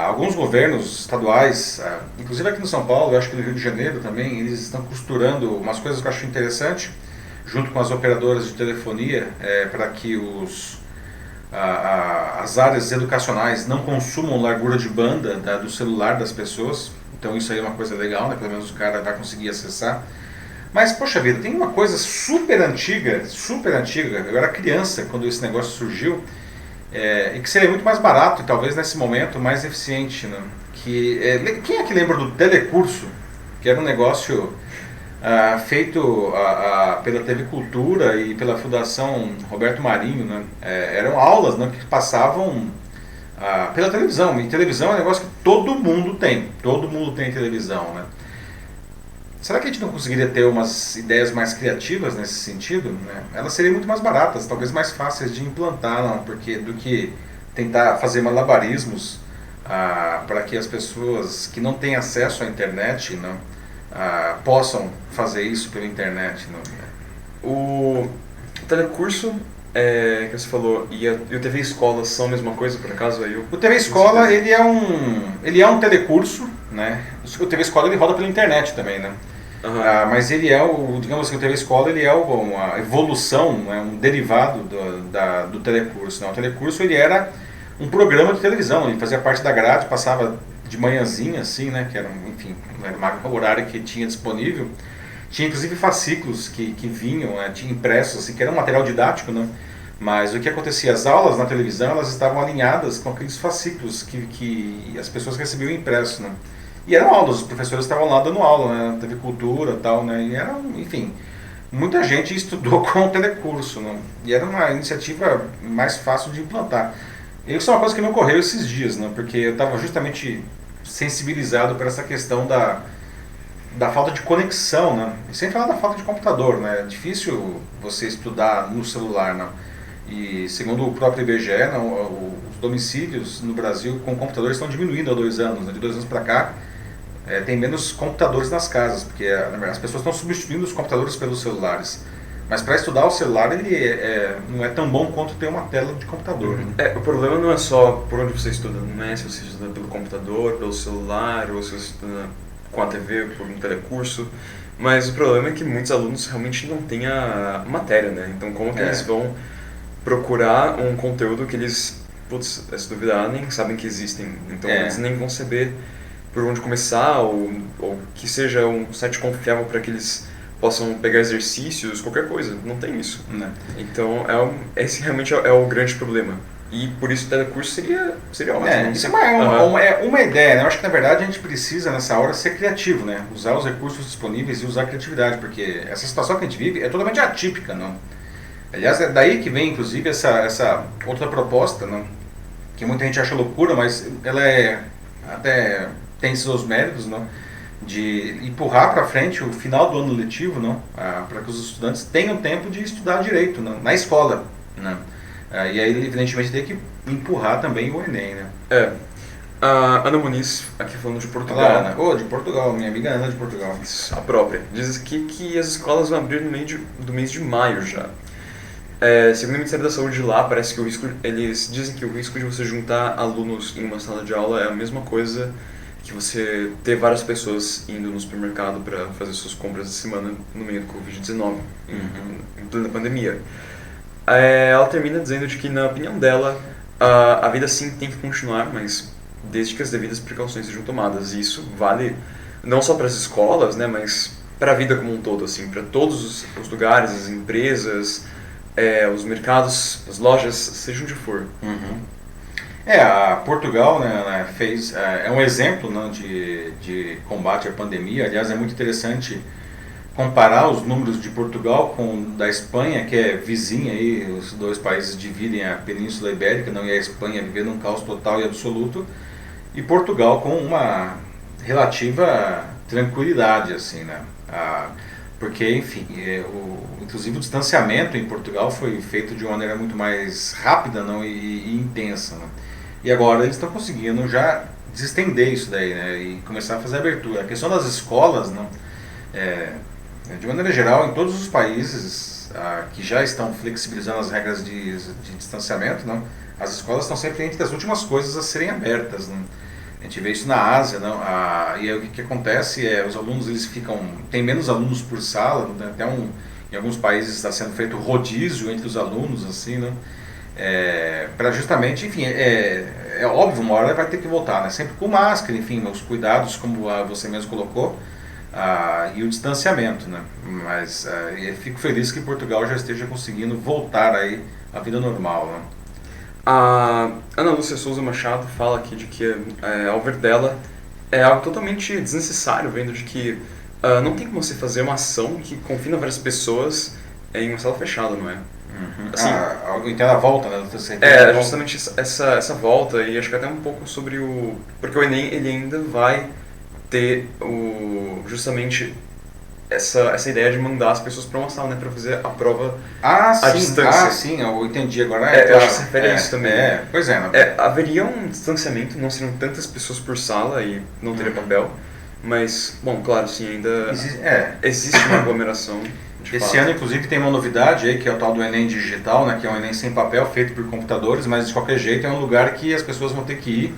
alguns governos estaduais, inclusive aqui no São Paulo, eu acho que no Rio de Janeiro também, eles estão costurando umas coisas que eu acho interessante, junto com as operadoras de telefonia, para que as áreas educacionais não consumam largura de banda do celular das pessoas. Então isso aí é uma coisa legal, né? Pelo menos o cara vai conseguir acessar. Mas, poxa vida, tem uma coisa super antiga, eu era criança quando esse negócio surgiu, e que seria muito mais barato e talvez nesse momento mais eficiente, né? Quem é que lembra do telecurso? Que era um negócio feito pela TV Cultura e pela Fundação Roberto Marinho, né? Eram aulas, né, que passavam pela televisão, e televisão é um negócio que todo mundo tem televisão, né? Será que a gente não conseguiria ter umas ideias mais criativas nesse sentido? Né? Elas seriam muito mais baratas, talvez mais fáceis de implantar, não? Porque do que tentar fazer malabarismos para que as pessoas que não têm acesso à internet, não, possam fazer isso pela internet. Não? O telecurso, que você falou, e o TV Escola são a mesma coisa, por acaso? O TV Escola, ele é um telecurso, né? O TV Escola ele roda pela internet também, né? Mas ele digamos assim, o TV Escola ele é uma evolução, né? Um derivado do telecurso. Né? O telecurso ele era um programa de televisão, ele fazia parte da grade, passava de manhãzinha, assim, né? Que era, enfim, era uma horário que tinha disponível. Tinha inclusive fascículos que vinham, né? Tinha impressos, assim, que era um material didático, né? Mas o que acontecia? As aulas na televisão elas estavam alinhadas com aqueles fascículos que as pessoas recebiam impresso, né? E eram aulas, os professores estavam lá dando aula, né? TV Cultura e tal, né? E enfim, muita gente estudou com o telecurso, né? E era uma iniciativa mais fácil de implantar. E isso é uma coisa que me ocorreu esses dias, né? Porque eu estava justamente sensibilizado para essa questão da falta de conexão, né? E sem falar da falta de computador, né? É difícil você estudar no celular, não. E segundo o próprio IBGE, não, os domicílios no Brasil com computadores estão diminuindo há 2 anos, né? De 2 anos para cá, tem menos computadores nas casas, porque as pessoas estão substituindo os computadores pelos celulares. Mas para estudar o celular, ele não é tão bom quanto ter uma tela de computador. Né? O problema não é só por onde você estuda, não é se você estuda pelo computador, pelo celular, ou se você estuda com a TV, por um telecurso, mas o problema é que muitos alunos realmente não têm a matéria, né? Então como que eles vão procurar um conteúdo que eles, putz, se duvidar, nem sabem que existem, então eles nem vão saber por onde começar, ou que seja um site confiável para que eles possam pegar exercícios, qualquer coisa, não tem isso. Né? Então esse realmente é o grande problema. E por isso o telecurso seria ótimo. Isso é uma ideia, né? Eu acho que na verdade a gente precisa nessa hora ser criativo, né? Usar os recursos disponíveis e usar a criatividade, porque essa situação que a gente vive é totalmente atípica, não? Aliás, é daí que vem inclusive essa outra proposta, não? Que muita gente acha loucura, mas ela até tem seus méritos, não? De empurrar para frente o final do ano letivo, não? Para que os estudantes tenham tempo de estudar direito, não? Na escola, não? E aí, evidentemente, tem que empurrar também o Enem, né? A Ana Muniz, aqui falando de Portugal. Olá, Ana. De Portugal, minha amiga Ana de Portugal. A própria. Diz aqui que as escolas vão abrir no meio do mês de maio já. Segundo o Ministério da Saúde de lá, parece que eles dizem que o risco de você juntar alunos em uma sala de aula é a mesma coisa que você ter várias pessoas indo no supermercado para fazer suas compras de semana no meio do Covid-19, em plena pandemia. Ela termina dizendo de que, na opinião dela, a vida sim tem que continuar, mas desde que as devidas precauções sejam tomadas. E isso vale não só para as escolas, né, mas para a vida como um todo, assim, para todos os lugares, as empresas, os mercados, as lojas, seja onde for. A Portugal, né, fez, é um exemplo, né, de combate à pandemia. Aliás, é muito interessante comparar os números de Portugal com da Espanha, que é vizinha, aí, os dois países dividem a Península Ibérica, não, e a Espanha vivendo um caos total e absoluto, e Portugal com uma relativa tranquilidade, assim, né? Porque, enfim, inclusive o distanciamento em Portugal foi feito de uma maneira muito mais rápida, não, e intensa, né? E agora eles estão conseguindo já desestender isso daí, né, e começar a fazer abertura. A questão das escolas, não, de maneira geral, em todos os países que já estão flexibilizando as regras de distanciamento, não, as escolas estão sempre entre as últimas coisas a serem abertas, não. A gente vê isso na Ásia, não, e aí o que acontece os alunos tem menos alunos por sala, né, até em alguns países está sendo feito rodízio entre os alunos, assim, né, para justamente, enfim, é óbvio, uma hora vai ter que voltar, né, sempre com máscara, enfim, os cuidados, como você mesmo colocou, e o distanciamento, né, mas eu fico feliz que Portugal já esteja conseguindo voltar aí à vida normal, né. A Ana Lúcia Souza Machado fala aqui de que, ao ver dela, é algo totalmente desnecessário, vendo de que não tem como você fazer uma ação que confina várias pessoas em uma sala fechada, não é? Assim, então a volta, né? Justamente essa volta, e acho que até um pouco sobre porque o Enem ele ainda vai ter justamente essa ideia de mandar as pessoas para uma sala, né, para fazer a prova à distância. Sim, eu entendi agora. Eu acho que se refere a isso também. Haveria um distanciamento, não seriam tantas pessoas por sala e não teria papel, mas, bom, claro, sim, ainda existe uma aglomeração. Esse ano, inclusive, tem uma novidade aí, que é o tal do Enem digital, né, que é um Enem sem papel, feito por computadores, mas de qualquer jeito é um lugar que as pessoas vão ter que ir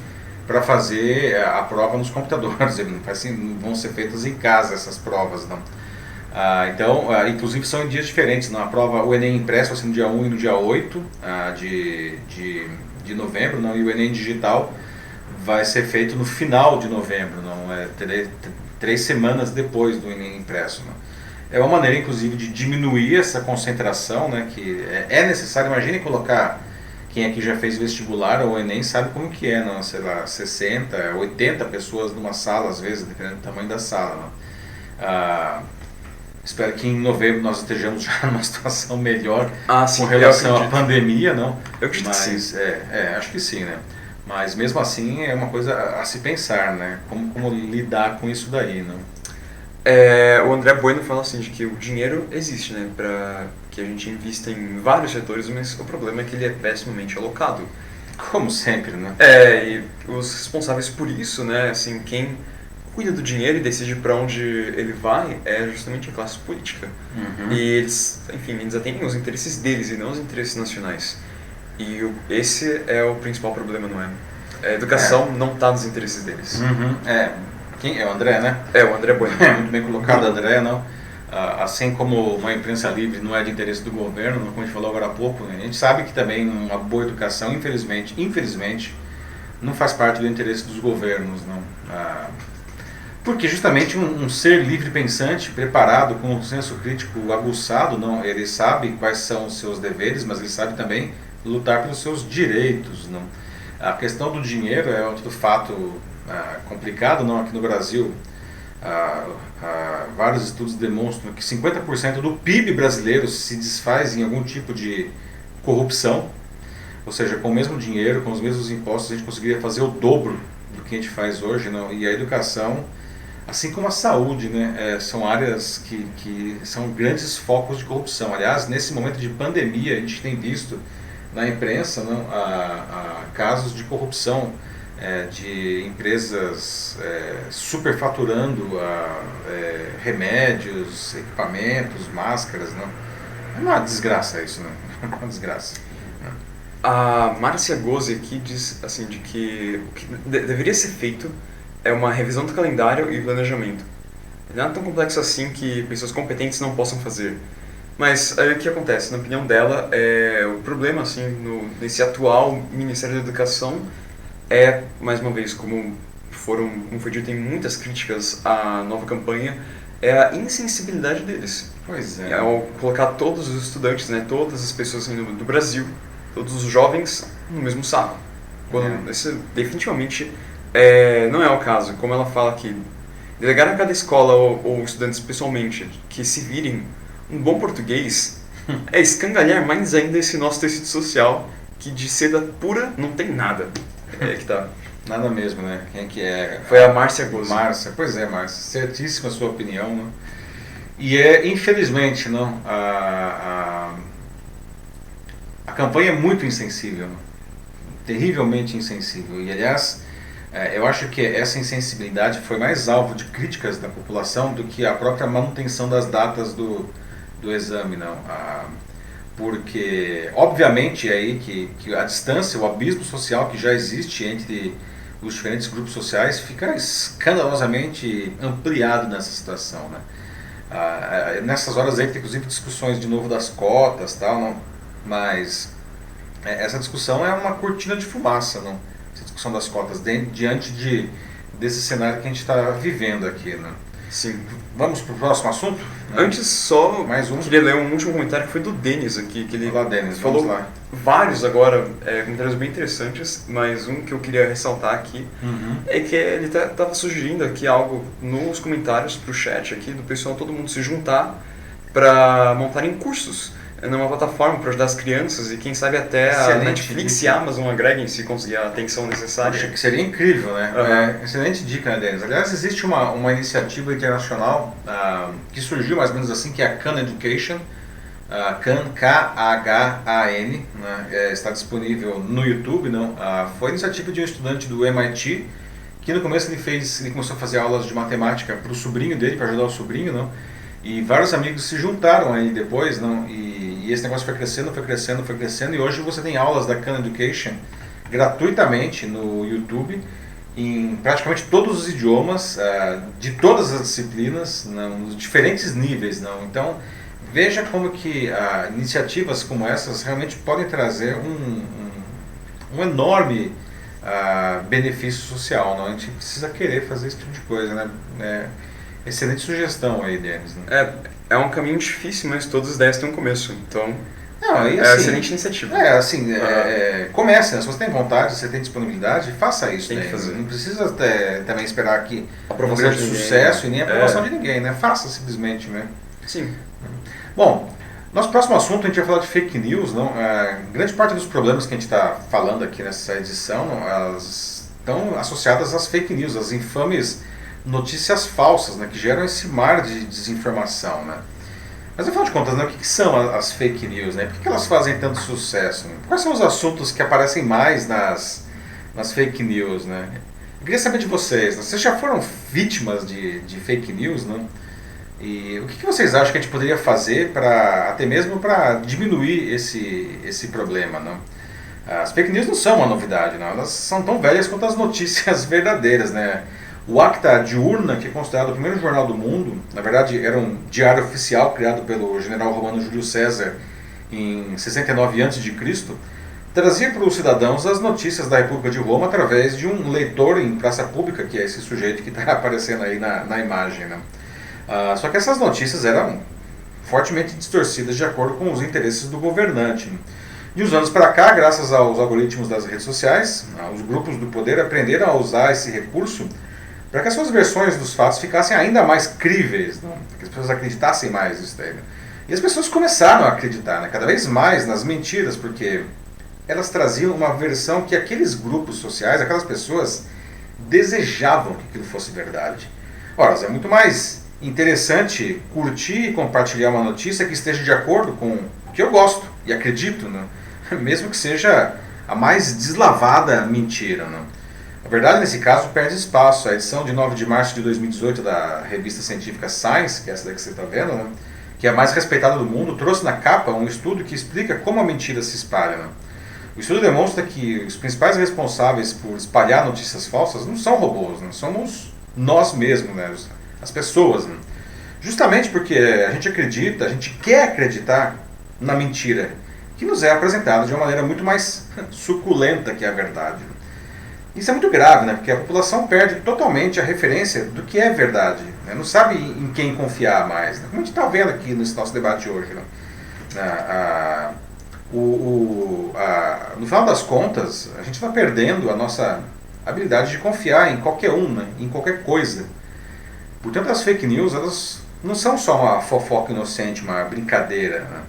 para fazer a prova nos computadores. Não vão ser feitas em casa essas provas, não. Então, inclusive são em dias diferentes, não? A prova, o Enem impresso vai ser no dia 1 e no dia 8 de novembro, não? E o Enem digital vai ser feito no final de novembro, não? 3 semanas depois do Enem impresso, não? É uma maneira, inclusive, de diminuir essa concentração, né, que é necessário. Imagine colocar, quem aqui já fez vestibular ou Enem sabe como que não? Sei lá, 60, 80 pessoas numa sala, às vezes, dependendo do tamanho da sala, não? Espero que em novembro nós estejamos já numa situação melhor com relação à pandemia, não? Eu acredito que sim. Acho que sim, né? Mas mesmo assim é uma coisa a se pensar, né? Como lidar com isso daí, não? O André Bueno fala assim, de que o dinheiro existe, né, para que a gente invista em vários setores, mas o problema é que ele é pessimamente alocado. Como sempre, né? E os responsáveis por isso, né, assim, quem cuida do dinheiro e decide para onde ele vai é justamente a classe política. Uhum. E eles, enfim, eles atendem os interesses deles e não os interesses nacionais. E esse é o principal problema, não é? A educação não está nos interesses deles. Uhum. Quem é o André, né? O André Bueno. Muito bem colocado, André, não? Assim como uma imprensa livre não é de interesse do governo, como a gente falou agora há pouco, né? A gente sabe que também uma boa educação, infelizmente, não faz parte do interesse dos governos, não? Porque justamente um ser livre pensante, preparado, com um senso crítico aguçado, não, ele sabe quais são os seus deveres, mas ele sabe também lutar pelos seus direitos, não? A questão do dinheiro é outro fato complicado, não? Aqui no Brasil, vários estudos demonstram que 50% do PIB brasileiro se desfaz em algum tipo de corrupção, ou seja, com o mesmo dinheiro, com os mesmos impostos, a gente conseguiria fazer o dobro do que a gente faz hoje, não? E a educação, assim como a saúde, né, são áreas que são grandes focos de corrupção. Aliás, nesse momento de pandemia, a gente tem visto na imprensa, não, casos de corrupção de empresas superfaturando remédios, equipamentos, máscaras. Não. É uma desgraça isso, não? É uma desgraça. A Márcia Gozzi aqui diz assim, de que o que deveria ser feito é uma revisão do calendário e planejamento. Não é tão complexo assim que pessoas competentes não possam fazer. Mas aí o que acontece? Na opinião dela, o problema assim, nesse atual Ministério da Educação mais uma vez, como foi dito em muitas críticas à nova campanha, é a insensibilidade deles. Pois é. Ao colocar todos os estudantes, né, todas as pessoas do Brasil, todos os jovens, no mesmo saco. Quando isso definitivamente não é o caso. Como ela fala aqui, delegar a cada escola ou estudantes pessoalmente que se virem um bom português é escangalhar mais ainda esse nosso tecido social, que de seda pura não tem nada. Que tá. Nada mesmo, né? Quem é que é? Foi a Márcia Gozzi. Márcia, pois é, Márcia. Certíssima a sua opinião, né? E infelizmente, não, a campanha é muito insensível, né? Terrivelmente insensível. E, aliás, eu acho que essa insensibilidade foi mais alvo de críticas da população do que a própria manutenção das datas do exame, não. Porque, obviamente, é aí que a distância, o abismo social que já existe entre os diferentes grupos sociais fica escandalosamente ampliado nessa situação, né? Nessas horas aí tem inclusive discussões de novo das cotas, tal, não? Mas essa discussão é uma cortina de fumaça, não? Essa discussão das cotas diante desse cenário que a gente está vivendo aqui, né? Sim. Vamos para o próximo assunto? Antes, só mais um. Queria ler um último comentário que foi do Denis aqui. Que ele Olá, Denis, falou vamos lá. Vários agora, comentários bem interessantes, mas um que eu queria ressaltar aqui é que ele estava sugerindo aqui algo nos comentários para o chat aqui, do pessoal, todo mundo se juntar para montarem cursos numa plataforma para ajudar as crianças e quem sabe até a Netflix e a Amazon agreguem se conseguir a atenção necessária. Acho que seria incrível, né? Excelente dica, né, Denis? Aliás, existe uma iniciativa internacional que surgiu mais ou menos assim, que é a Khan Education, Khan, K-H-A-N, né? Está disponível no YouTube, não? Foi iniciativa de um estudante do MIT, que no começo ele começou a fazer aulas de matemática para o sobrinho dele, para ajudar o sobrinho, não? E vários amigos se juntaram aí depois, não? E esse negócio foi crescendo, e hoje você tem aulas da Khan Education gratuitamente no YouTube, em praticamente todos os idiomas, de todas as disciplinas, não, nos diferentes níveis, não? Então, veja como que iniciativas como essas realmente podem trazer um enorme benefício social, não? A gente precisa querer fazer esse tipo de coisa, né? Excelente sugestão aí, Denis. Né? É um caminho difícil, mas todas as ideias têm um começo, então assim, uma excelente iniciativa. Comece, né? Se você tem vontade, se você tem disponibilidade, faça isso. Tem que fazer. Não precisa também esperar que aprovação um grande de ninguém, sucesso, e nem a aprovação de ninguém, né? Faça simplesmente, né? Sim. Bom, nosso próximo assunto a gente vai falar de fake news, não? Grande parte dos problemas que a gente está falando aqui nessa edição, não, elas estão associadas às fake news, às infames notícias falsas, né, que geram esse mar de desinformação, né? Mas afinal de contas, né, o que são as fake news, né? Por que elas fazem tanto sucesso? Né? Quais são os assuntos que aparecem mais nas fake news, né? Eu queria saber de vocês, né? Vocês já foram vítimas de fake news, né? E o que vocês acham que a gente poderia fazer para até mesmo para diminuir esse problema, né? As fake news não são uma novidade, não. Elas são tão velhas quanto as notícias verdadeiras, né? O Acta Diurna, que é considerado o primeiro jornal do mundo, na verdade era um diário oficial criado pelo general romano Júlio César em 69 a.C., trazia para os cidadãos as notícias da República de Roma através de um leitor em praça pública, que é esse sujeito que está aparecendo aí na imagem, né? Só que essas notícias eram fortemente distorcidas de acordo com os interesses do governante, né? De uns anos para cá, graças aos algoritmos das redes sociais, os grupos do poder aprenderam a usar esse recurso para que as suas versões dos fatos ficassem ainda mais críveis, né? Que as pessoas acreditassem mais nisso daí, né? E as pessoas começaram a acreditar, né, cada vez mais nas mentiras, porque elas traziam uma versão que aqueles grupos sociais, aquelas pessoas, desejavam que aquilo fosse verdade. Ora, é muito mais interessante curtir e compartilhar uma notícia que esteja de acordo com o que eu gosto e acredito, né? Mesmo que seja a mais deslavada mentira, né? A verdade, nesse caso, perde espaço. A edição de 9 de março de 2018 da revista científica Science, que é essa daqui que você está vendo, né, que é a mais respeitada do mundo, trouxe na capa um estudo que explica como a mentira se espalha, né? O estudo demonstra que os principais responsáveis por espalhar notícias falsas não são robôs, né? Somos nós mesmos, né? As pessoas, né? Justamente porque a gente acredita, a gente quer acreditar na mentira, que nos é apresentada de uma maneira muito mais suculenta que a verdade. Isso é muito grave, né? Porque a população perde totalmente a referência do que é verdade, né? Não sabe em quem confiar mais, né? Como a gente está vendo aqui nesse nosso debate hoje, né? No final das contas, a gente está perdendo a nossa habilidade de confiar em qualquer um, né? Em qualquer coisa. Portanto, as fake news, elas não são só uma fofoca inocente, uma brincadeira, né?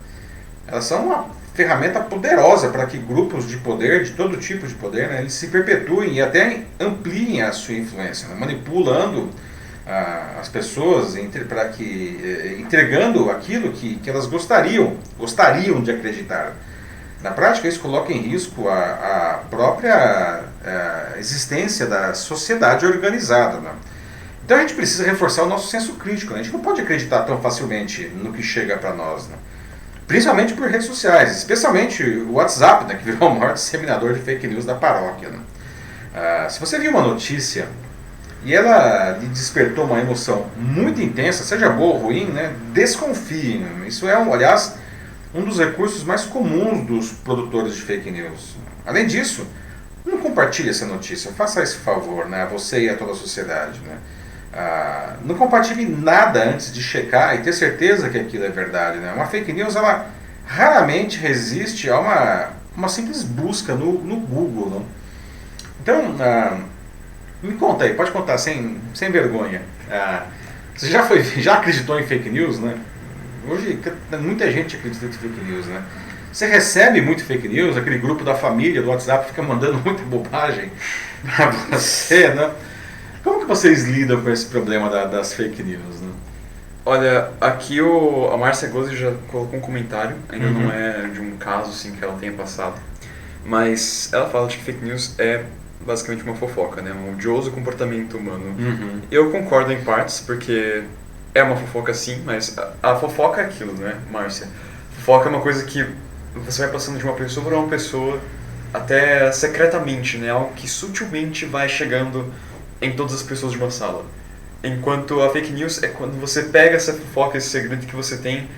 Elas são uma ferramenta poderosa para que grupos de poder, de todo tipo de poder, né, eles se perpetuem e até ampliem a sua influência, né, manipulando as pessoas para que entregando aquilo que elas gostariam de acreditar. Na prática, isso coloca em risco a própria existência da sociedade organizada, né? Então a gente precisa reforçar o nosso senso crítico, né? A gente não pode acreditar tão facilmente no que chega para nós, né? Principalmente por redes sociais, especialmente o WhatsApp, né, que virou o maior disseminador de fake news da paróquia, né? Se você viu uma notícia e ela lhe despertou uma emoção muito intensa, seja boa ou ruim, né, desconfie, né? Isso é, aliás, um dos recursos mais comuns dos produtores de fake news. Além disso, não compartilhe essa notícia, faça esse favor, né, a você e a toda a sociedade, né? Não compartilhe nada antes de checar e ter certeza que aquilo é verdade, né? Uma fake news, ela raramente resiste a uma simples busca no Google, né? Então, me conta aí, pode contar sem vergonha. Você já acreditou em fake news, né? Hoje muita gente acredita em fake news, né? Você recebe muito fake news, aquele grupo da família do WhatsApp fica mandando muita bobagem para você, né? Como que vocês lidam com esse problema das fake news, né? Olha, aqui a Márcia Gozzi já colocou um comentário, ainda não é de um caso assim, que ela tenha passado, mas ela fala de que fake news é basicamente uma fofoca, né? Um odioso comportamento humano. Eu concordo em partes, porque é uma fofoca sim, mas a fofoca é aquilo, né, Márcia? Fofoca é uma coisa que você vai passando de uma pessoa para uma pessoa até secretamente, né? Algo que sutilmente vai chegando em todas as pessoas de uma sala. Enquanto a fake news é quando você pega essa fofoca, esse segredo que você tem,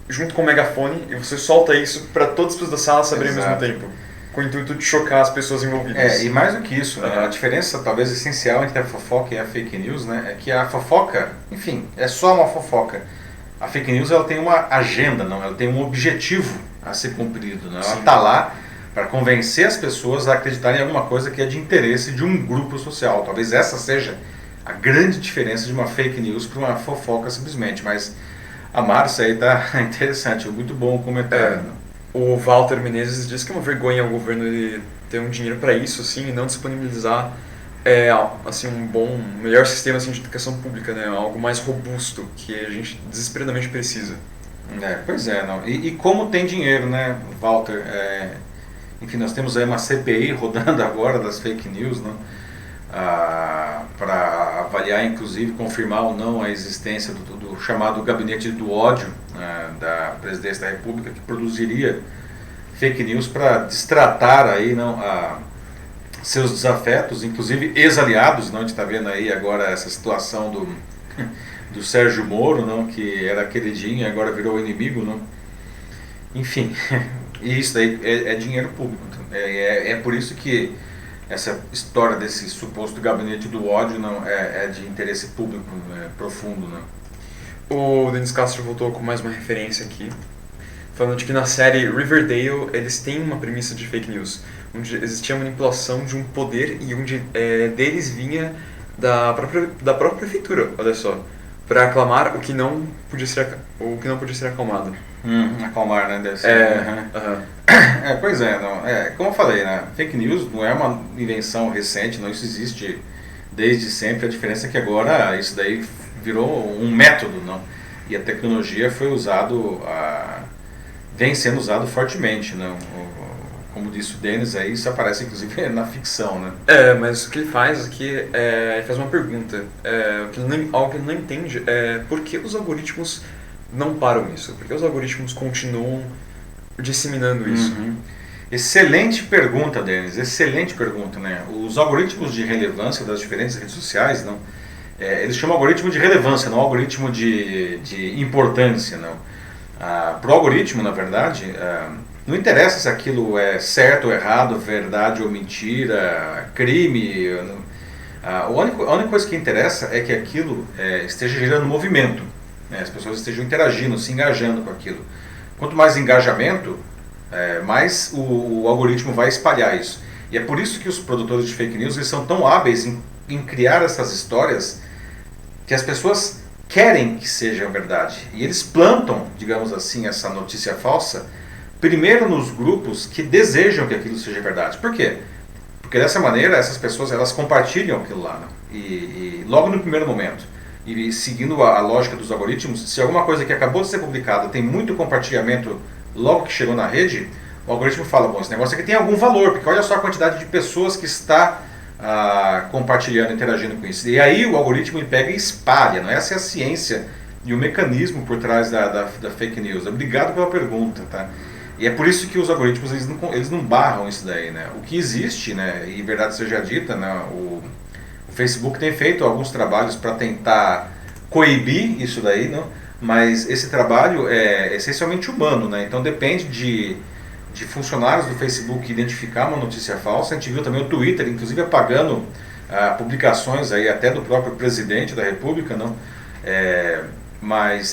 junto com o megafone, e você solta isso para todas as pessoas da sala saberem ao mesmo tempo, com o intuito de chocar as pessoas envolvidas. E mais do que isso, né, a diferença talvez essencial entre a fofoca e a fake news, né, é que a fofoca, enfim, é só uma fofoca. A fake news, ela tem uma agenda, não, ela tem um objetivo a ser cumprido, né? Ela está lá para convencer as pessoas a acreditarem em alguma coisa que é de interesse de um grupo social. Talvez essa seja a grande diferença de uma fake news para uma fofoca simplesmente. Mas a Márcia aí está interessante, muito bom o comentário. O Walter Menezes diz que é uma vergonha o governo ele ter um dinheiro para isso assim, e não disponibilizar assim, um melhor sistema assim, de educação pública, né? Algo mais robusto que a gente desesperadamente precisa. Pois é, não. E como tem dinheiro, né, Walter? Enfim, nós temos aí uma CPI rodando agora das fake news, né? Para avaliar, inclusive, confirmar ou não a existência do chamado gabinete do ódio, da presidência da República, que produziria fake news para destratar aí, não, seus desafetos, inclusive ex-aliados. Não? A gente está vendo aí agora essa situação do Sérgio Moro, não, que era queridinho e agora virou inimigo. Não? Enfim, e isso daí é dinheiro público. É por isso que essa história desse suposto gabinete do ódio não é de interesse público profundo. Não? O Denis Castro voltou com mais uma referência aqui, falando de que na série Riverdale eles têm uma premissa de fake news, onde existia a manipulação de um poder e onde deles vinha da própria prefeitura, olha só, para acalmar o que não podia ser acalmado. Acalmar, né? Deve ser. Pois é, não. Como eu falei, né? Fake news não é uma invenção recente, não, isso existe desde sempre. A diferença é que agora isso daí virou um método, não? E a tecnologia foi vem sendo usado fortemente, não? Como disse o Denis aí, isso aparece inclusive na ficção, né? Mas o que ele faz aqui ele faz uma pergunta. Algo que ele não entende é por que os algoritmos não param isso? Por que os algoritmos continuam disseminando isso? Excelente pergunta, Denis. Excelente pergunta, né? Os algoritmos de relevância das diferentes redes sociais, não? Eles chamam algoritmo de relevância, não algoritmo de importância, não. Para o algoritmo, na verdade, não interessa se aquilo é certo ou errado, verdade ou mentira, crime. A única coisa que interessa é que aquilo esteja gerando movimento, né? As pessoas estejam interagindo, se engajando com aquilo. Quanto mais engajamento, mais o algoritmo vai espalhar isso. E é por isso que os produtores de fake news eles são tão hábeis em criar essas histórias que as pessoas querem que sejam verdade. E eles plantam, digamos assim, essa notícia falsa primeiro nos grupos que desejam que aquilo seja verdade. Por quê? Porque dessa maneira essas pessoas elas compartilham aquilo lá, né? E logo no primeiro momento. E seguindo a lógica dos algoritmos, se alguma coisa que acabou de ser publicada tem muito compartilhamento logo que chegou na rede, o algoritmo fala, bom, esse negócio aqui tem algum valor, porque olha só a quantidade de pessoas que está compartilhando, interagindo com isso. E aí o algoritmo ele pega e espalha, não é? Essa é a ciência e o mecanismo por trás da fake news. Obrigado pela pergunta, tá? E é por isso que os algoritmos eles não barram isso daí, né? O que existe, né, e verdade seja dita, né, o Facebook tem feito alguns trabalhos para tentar coibir isso daí, não? Mas esse trabalho é essencialmente humano, né? Então depende de funcionários do Facebook identificar uma notícia falsa. A gente viu também o Twitter, inclusive apagando publicações aí até do próprio presidente da República, não?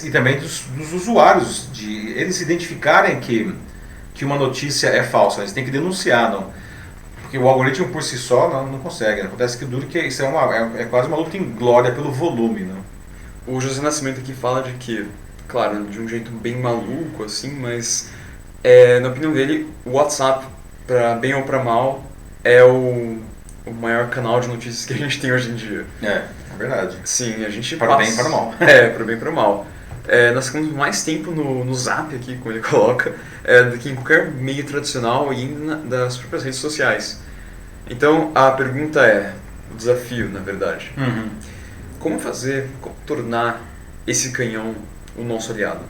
E também dos usuários, de eles identificarem que uma notícia é falsa. Eles têm que denunciar, não? Porque o algoritmo por si só não consegue. Acontece que duro que isso é quase uma luta inglória pelo volume, não? O José Nascimento aqui fala de que, claro, de um jeito bem maluco, assim, mas na opinião dele, o WhatsApp, para bem ou para mal, é o maior canal de notícias que a gente tem hoje em dia. É verdade. Sim, a gente para bem e para mal. Para bem e para mal. Nós ficamos mais tempo no Zap aqui, como ele coloca, do que em qualquer meio tradicional e ainda das próprias redes sociais. Então, a pergunta o desafio, na verdade. Como tornar esse canhão o nosso aliado?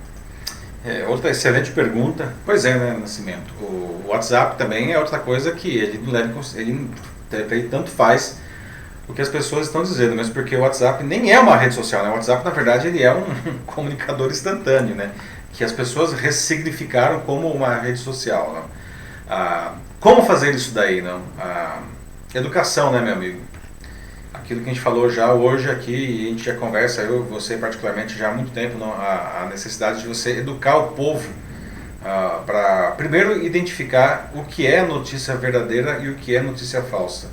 Outra excelente pergunta. Pois é, né, Nascimento? O WhatsApp também é outra coisa que ele não leva ele tanto faz o que as pessoas estão dizendo, mas porque o WhatsApp nem é uma rede social, né? O WhatsApp, na verdade, ele é um comunicador instantâneo, né? Que as pessoas ressignificaram como uma rede social, não? Como fazer isso daí, não? Educação, né, meu amigo? Aquilo que a gente falou já hoje aqui, e a gente já conversa, eu, você particularmente, já há muito tempo, não? A necessidade de você educar o povo para, primeiro, identificar o que é notícia verdadeira e o que é notícia falsa.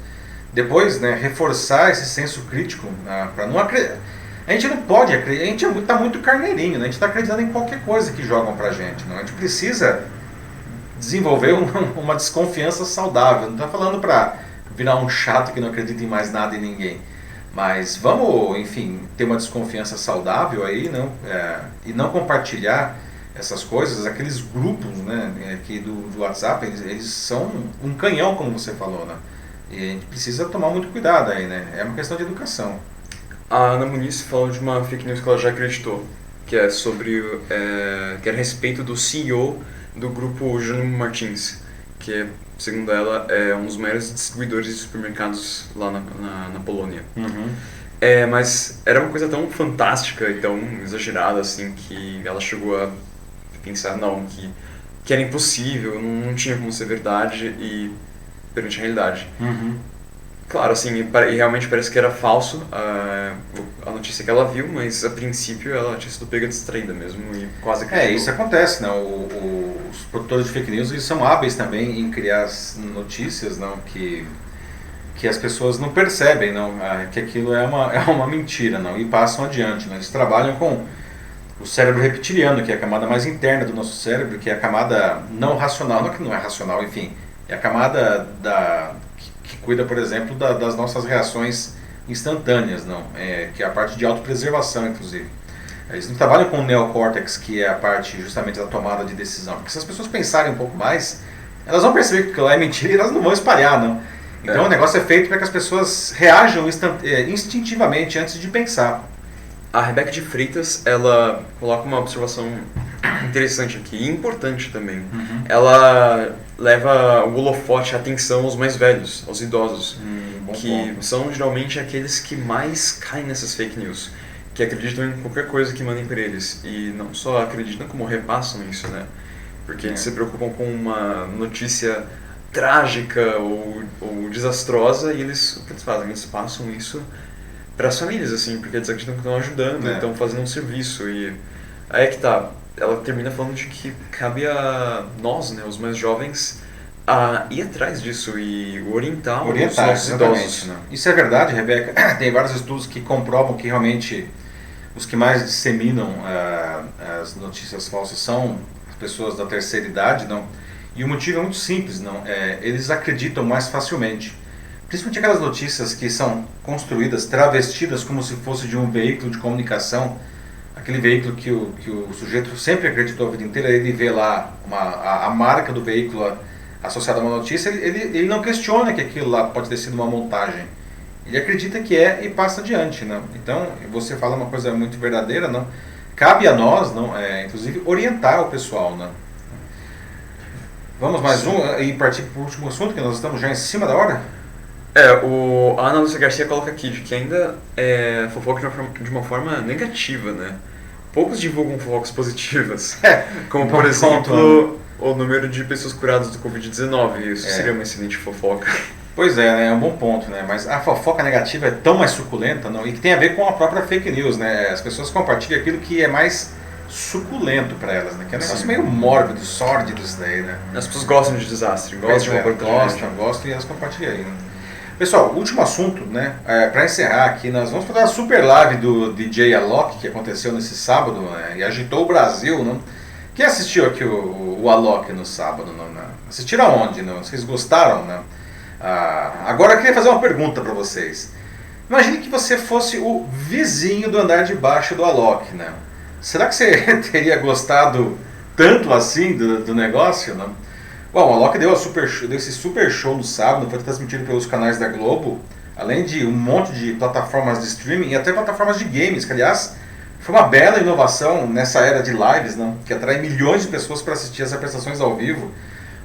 Depois, né, reforçar esse senso crítico para não acreditar. A gente não pode acreditar, a gente está muito carneirinho, né? A gente está acreditando em qualquer coisa que jogam para a gente. Não? A gente precisa desenvolver uma desconfiança saudável. Não está falando para virar um chato que não acredita em mais nada e ninguém. Mas vamos, enfim, ter uma desconfiança saudável aí, não? E não compartilhar essas coisas, aqueles grupos, né, aqui do WhatsApp, eles são um canhão, como você falou, né? E a gente precisa tomar muito cuidado aí, né? É uma questão de educação. A Ana Muniz falou de uma fake news que ela já acreditou, que é sobre, que era a respeito do CEO do grupo Jerônimo Martins, que, segundo ela, é um dos maiores distribuidores de supermercados lá na Polônia. Uhum. Mas era uma coisa tão fantástica e tão exagerada, assim, que ela chegou a pensar, não, que era impossível, não tinha como ser verdade e perante a realidade. Uhum. Claro, assim, e realmente parece que era falso a notícia que ela viu, mas a princípio ela tinha sido pega distraída mesmo e quase acreditou. Isso acontece, não? Os produtores de fake news, eles são hábeis também em criar notícias, não, que as pessoas não percebem, não, que aquilo é uma mentira, não, e passam adiante, não? Eles trabalham com o cérebro reptiliano, que é a camada mais interna do nosso cérebro, que é a camada não racional, não que não é racional, enfim, é a camada que cuida, por exemplo, das nossas reações instantâneas, não? Que é a parte de autopreservação, inclusive. Eles não trabalham com o neocórtex, que é a parte justamente da tomada de decisão, porque se as pessoas pensarem um pouco mais, elas vão perceber que aquilo lá é mentira e elas não vão espalhar, não? Então o negócio é feito para que as pessoas reajam instintivamente antes de pensar. A Rebeca de Freitas, ela coloca uma observação interessante aqui, e importante também. Uhum. Ela leva o holofote, a atenção aos mais velhos, aos idosos, que ponto. são geralmente aqueles que mais caem nessas fake news, que acreditam em qualquer coisa que mandem para eles, e não só acreditam como repassam isso, né? Porque eles se preocupam com uma notícia trágica ou desastrosa, e o que eles fazem? Eles passam isso para as famílias, assim, porque eles acreditam que estão ajudando, estão fazendo um serviço, e aí é que tá, ela termina falando de que cabe a nós, né, os mais jovens, a ir atrás disso e orientar os nossos idosos. Né? Isso é verdade, Rebeca. Tem vários estudos que comprovam que realmente os que mais disseminam as notícias falsas são as pessoas da terceira idade, não? E o motivo é muito simples, não? Eles acreditam mais facilmente. Principalmente aquelas notícias que são construídas, travestidas como se fosse de um veículo de comunicação, aquele veículo que o sujeito sempre acreditou a vida inteira, ele vê lá a marca do veículo associada a uma notícia, ele não questiona que aquilo lá pode ter sido uma montagem. Ele acredita que é e passa adiante, não? Então, você fala uma coisa muito verdadeira, não? Cabe a nós, não? Inclusive, orientar o pessoal, não? Vamos mais e partir para o último assunto, que nós estamos já em cima da hora? A Ana Lúcia Garcia coloca aqui de que ainda é fofoca de uma forma negativa, né? Poucos divulgam fofocas positivas, como por exemplo o número de pessoas curadas do Covid-19, isso seria uma excelente fofoca. Pois né? É um bom ponto, né? Mas a fofoca negativa é tão mais suculenta, não? E que tem a ver com a própria fake news, né? As pessoas compartilham aquilo que é mais suculento para elas, né? Que é um negócio meio mórbido, sórdido isso daí, né? As pessoas gostam de desastre, gostam de uma gostam e elas compartilham aí, né? Pessoal, último assunto, né? Para encerrar aqui, nós vamos fazer uma super live do DJ Alok, que aconteceu nesse sábado, né? E agitou o Brasil, né? Quem assistiu aqui o Alok no sábado? Né? Assistiram aonde? Né? Vocês gostaram? Né? Agora eu queria fazer uma pergunta para vocês. Imagine que você fosse o vizinho do andar de baixo do Alok, né? Será que você teria gostado tanto assim do negócio, né? Bom, o Alok deu esse super show no sábado, foi transmitido pelos canais da Globo, além de um monte de plataformas de streaming e até plataformas de games, que aliás foi uma bela inovação nessa era de lives, né, que atrai milhões de pessoas para assistir as apresentações ao vivo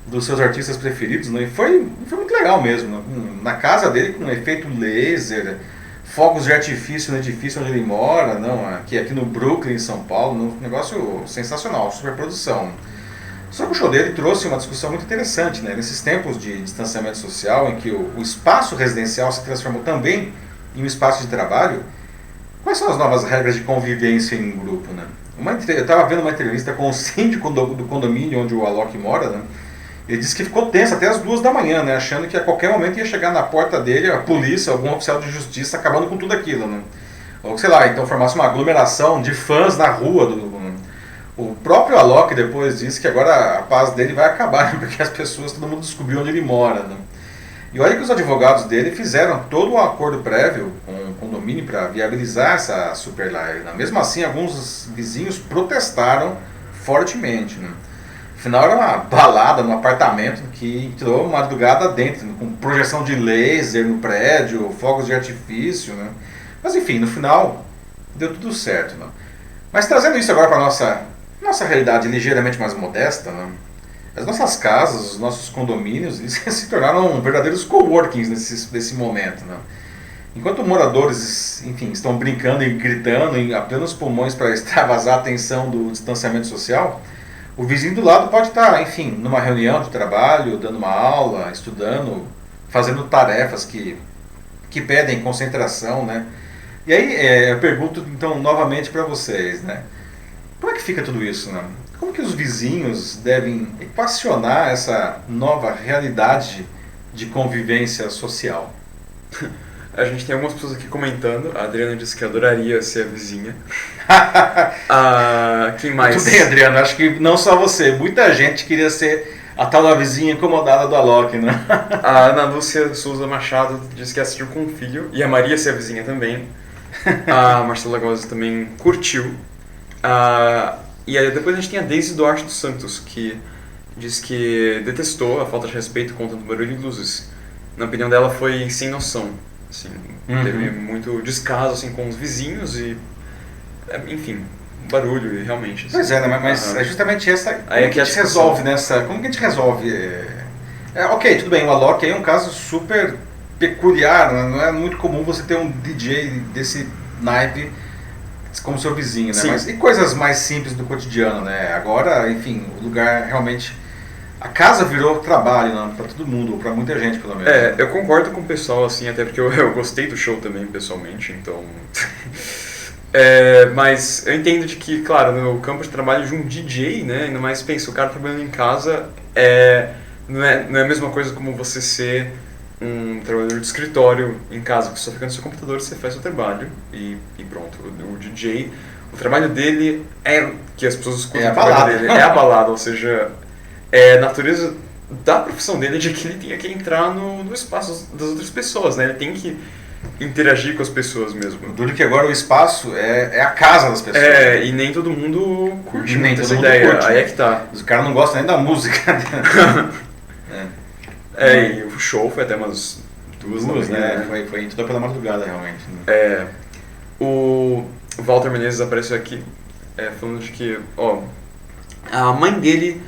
dos seus artistas preferidos, né, e foi muito legal mesmo, né, na casa dele com efeito laser, fogos de artifício no edifício onde ele mora, não, aqui no Brooklyn, em São Paulo, um negócio sensacional, super produção. Só que o show dele trouxe uma discussão muito interessante, né? Nesses tempos de distanciamento social, em que o espaço residencial se transformou também em um espaço de trabalho, quais são as novas regras de convivência em grupo, né? Eu estava vendo uma entrevista com o síndico do condomínio onde o Alok mora, né? Ele disse que ficou tenso até as 2 da manhã, né? Achando que a qualquer momento ia chegar na porta dele a polícia, algum oficial de justiça acabando com tudo aquilo, né? Ou sei lá, então formasse uma aglomeração de fãs na rua O próprio Alok depois disse que agora a paz dele vai acabar, porque as pessoas, todo mundo descobriu onde ele mora, né? E olha que os advogados dele fizeram todo o acordo prévio com o condomínio para viabilizar essa super live, né? Mesmo assim, alguns vizinhos protestaram fortemente, né? Afinal, era uma balada no apartamento que entrou madrugada dentro, com projeção de laser no prédio, fogos de artifício, né? Mas enfim, no final, deu tudo certo, né? Mas trazendo isso agora para a nossa realidade ligeiramente mais modesta, né? As nossas casas, os nossos condomínios, eles se tornaram verdadeiros coworkings nesse momento, né? Enquanto moradores, enfim, estão brincando e gritando em apenas pulmões para extravasar a tensão do distanciamento social, o vizinho do lado pode estar, enfim, numa reunião de trabalho, dando uma aula, estudando, fazendo tarefas que pedem concentração, né? E aí eu pergunto então novamente para vocês, né? Como é que fica tudo isso, né? Como que os vizinhos devem equacionar essa nova realidade de convivência social? A gente tem algumas pessoas aqui comentando. A Adriana disse que adoraria ser a vizinha. Quem mais? Tudo bem, Adriano. Acho que não só você. Muita gente queria ser a tal da vizinha incomodada do Alok, né? A Ana Lúcia Souza Machado disse que assistiu com o filho. E a Maria ser a vizinha também. A Marcela Gomes também curtiu. E aí depois a gente tem a Daisy Duarte dos Santos, que diz que detestou a falta de respeito com tanto barulho e luzes. Na opinião dela, foi sem noção. Assim, teve muito descaso assim, com os vizinhos e, enfim, barulho realmente. Assim. Pois é, né? Mas é justamente essa. Como aí que a gente resolve nessa? Como que a gente resolve? Ok, tudo bem, o Alok é um caso super peculiar, né? Não é muito comum você ter um DJ desse naipe como seu vizinho, né? Sim. Mas e coisas mais simples do cotidiano, né? Agora, enfim, o lugar realmente... A casa virou trabalho, né? Pra todo mundo, ou pra muita gente, pelo menos. Eu concordo com o pessoal, assim, até porque eu gostei do show também, pessoalmente, então... mas eu entendo de que, claro, no campo de trabalho de um DJ, né? Ainda mais, pensa, o cara trabalhando em casa não é a mesma coisa como você ser um trabalhador de escritório em casa, que você só fica no seu computador, você faz seu trabalho e pronto. O DJ, o trabalho dele que as pessoas escutam, o trabalho dele é a balada, ou seja, a natureza da profissão dele é de que ele tem que entrar no espaço das outras pessoas, né? Ele tem que interagir com as pessoas mesmo. Duro que agora o espaço é a casa das pessoas. E nem todo mundo curte nem muito todo essa mundo ideia, curte, aí né? é que tá. Os caras não gostam nem da música. E o show foi até umas duas né? Foi em toda pela madrugada, realmente. Né? O Walter Menezes apareceu aqui falando de que, a mãe dele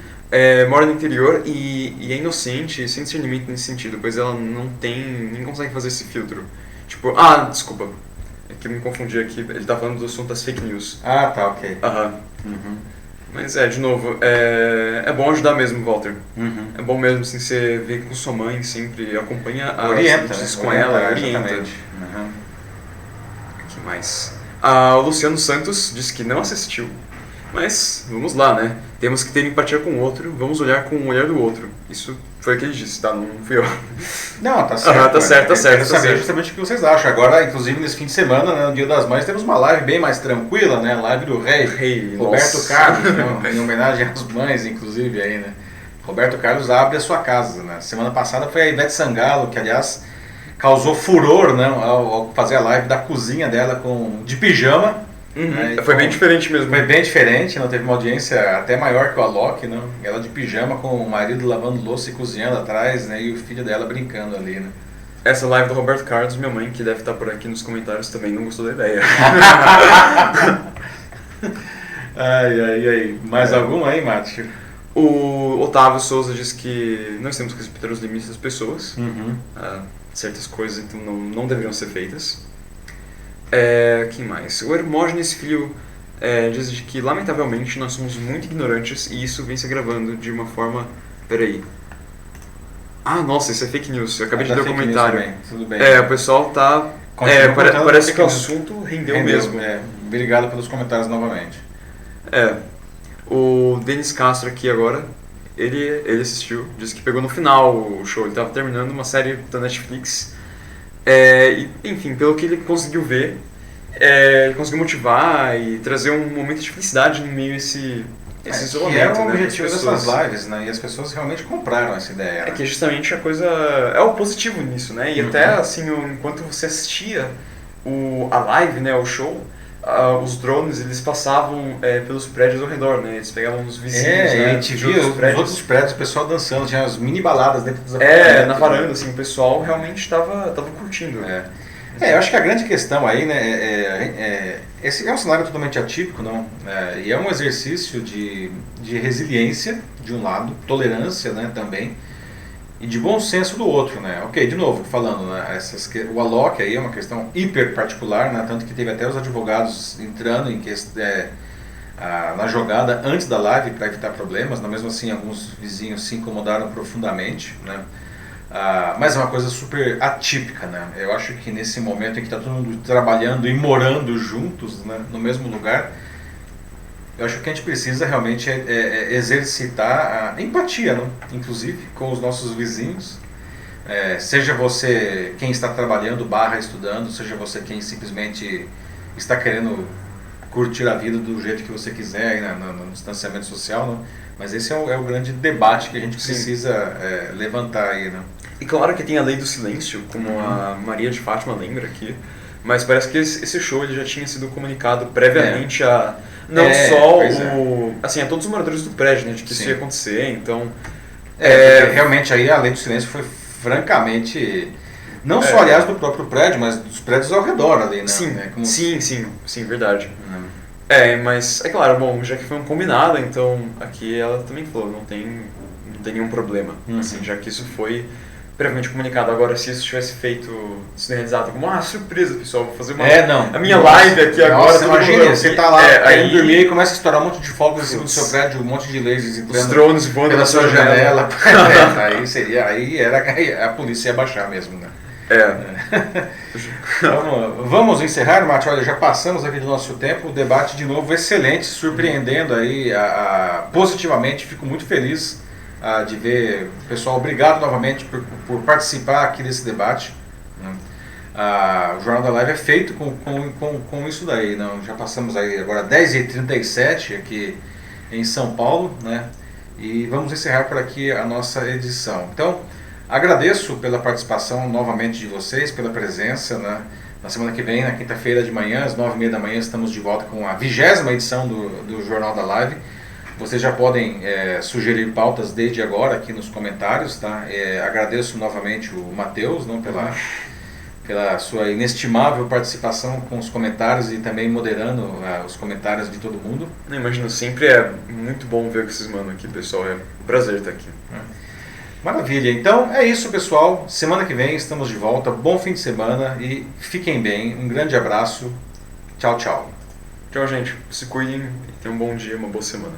mora no interior e é inocente, sem discernimento nesse sentido, pois ela nem consegue fazer esse filtro. Tipo, desculpa, é que eu me confundi aqui, ele tá falando do assunto das fake news. Ah, tá, ok. Mas de novo, é bom ajudar mesmo, Walter. É bom mesmo, assim, você vê com sua mãe, sempre acompanha as notícias com ela, orienta. O que mais? O Luciano Santos disse que não assistiu, mas vamos lá, né? Temos que ter empatia com o outro, vamos olhar com o olhar do outro. Isso foi o que ele disse, tá? Não fui eu. Não, tá certo. Tá certo. Eu quero saber justamente o que vocês acham. Agora, inclusive, nesse fim de semana, né, no Dia das Mães, temos uma live bem mais tranquila, né? Live do rei Roberto Carlos, né, em homenagem às mães, inclusive, aí, né? Roberto Carlos abre a sua casa, né? Semana passada foi a Ivete Sangalo, que, aliás, causou furor, né? Ao fazer a live da cozinha dela de pijama. Foi bem diferente mesmo. Foi bem diferente, não teve uma audiência até maior que o Alok, né? Ela de pijama com o marido lavando louça e cozinhando atrás, né? E o filho dela brincando ali, né? Essa live do Roberto Carlos, minha mãe, que deve estar por aqui nos comentários, também não gostou da ideia. Ai. Mais alguma aí, Márcio? O Otávio Souza diz que nós temos que respeitar os limites das pessoas. Certas coisas então não deveriam ser feitas. Quem mais? O Hermógenes Filho diz de que, lamentavelmente, nós somos muito ignorantes e isso vem se agravando de uma forma... Peraí. Nossa, isso é fake news. Eu acabei de ler o comentário. Tudo bem. O pessoal tá... parece que o assunto rendeu mesmo. Obrigado pelos comentários novamente. O Denis Castro aqui agora, ele assistiu, disse que pegou no final o show. Ele estava terminando uma série da Netflix. Enfim, pelo que ele conseguiu ver, ele conseguiu motivar e trazer um momento de felicidade no meio esse Que isolamento, era o né, objetivo das pessoas. dessas lives, né? E as pessoas realmente compraram essa ideia. É Né? que justamente a coisa é o positivo nisso, né? E até assim, enquanto você assistia a live, né, o show, os drones eles passavam pelos prédios ao redor, né? Eles pegavam os vizinhos, É, e né, a gente de via os outros prédios, o pessoal dançando, tinha as mini baladas dentro dos apartamentos. Na varanda, assim, o pessoal realmente estava curtindo. Eu acho que a grande questão aí, né, esse é um cenário totalmente atípico, não? E é um exercício de resiliência, de um lado, tolerância, né, também, e de bom senso do outro, né? Ok, de novo, falando, né, o Alok aí é uma questão hiper particular, né, tanto que teve até os advogados entrando na jogada antes da live para evitar problemas, mas mesmo assim alguns vizinhos se incomodaram profundamente, né? Mas é uma coisa super atípica, né? Eu acho que nesse momento em que está todo mundo trabalhando e morando juntos, né, no mesmo lugar, eu acho que o que a gente precisa realmente é exercitar a empatia, né? Inclusive com os nossos vizinhos. Seja você quem está trabalhando / estudando, seja você quem simplesmente está querendo curtir a vida do jeito que você quiser aí no distanciamento social, né? Mas esse é o grande debate que a gente precisa levantar aí, né? E claro que tem a lei do silêncio, como a Maria de Fátima lembra aqui, mas parece que esse show ele já tinha sido comunicado previamente a não só assim, a todos os moradores do prédio, né, de que isso ia acontecer, então realmente aí a lei do silêncio foi francamente não só aliás do próprio prédio, mas dos prédios ao redor ali, né? Sim, verdade. Mas é claro, bom, já que foi um combinado, então aqui ela também falou, não tem nenhum problema, assim, já que isso foi previamente comunicado. Agora, se isso tivesse sido realizado como surpresa, pessoal, vou fazer a minha live aqui agora. Imagina, você tá lá querendo dormir e começa a estourar um monte de fogos em cima do seu prédio, um monte de lasers entrando, os drones voando pela sua janela. Aí a polícia ia baixar mesmo, né? Vamos encerrar, Mate. Olha, já passamos aqui do nosso tempo. O debate de novo excelente, surpreendendo aí positivamente. Fico muito feliz de ver. Pessoal, obrigado novamente por participar aqui desse debate, né? O Jornal da Live é feito com isso daí, não? Já passamos aí agora 10h37 aqui em São Paulo, né? E vamos encerrar por aqui a nossa edição. Então, agradeço pela participação novamente de vocês, pela presença, né? Na semana que vem, na quinta-feira de manhã, às 9h30 da manhã, estamos de volta com a 20ª edição do Jornal da Live. Vocês já podem sugerir pautas desde agora aqui nos comentários, tá? Agradeço novamente o Matheus, não, pela sua inestimável participação com os comentários e também moderando os comentários de todo mundo. Não, imagino, sempre é muito bom ver o que vocês mandam aqui, pessoal. É um prazer estar aqui. Maravilha, então é isso, pessoal. Semana que vem estamos de volta. Bom fim de semana e fiquem bem. Um grande abraço. Tchau, tchau. Tchau, gente. Se cuidem e tenham um bom dia, uma boa semana.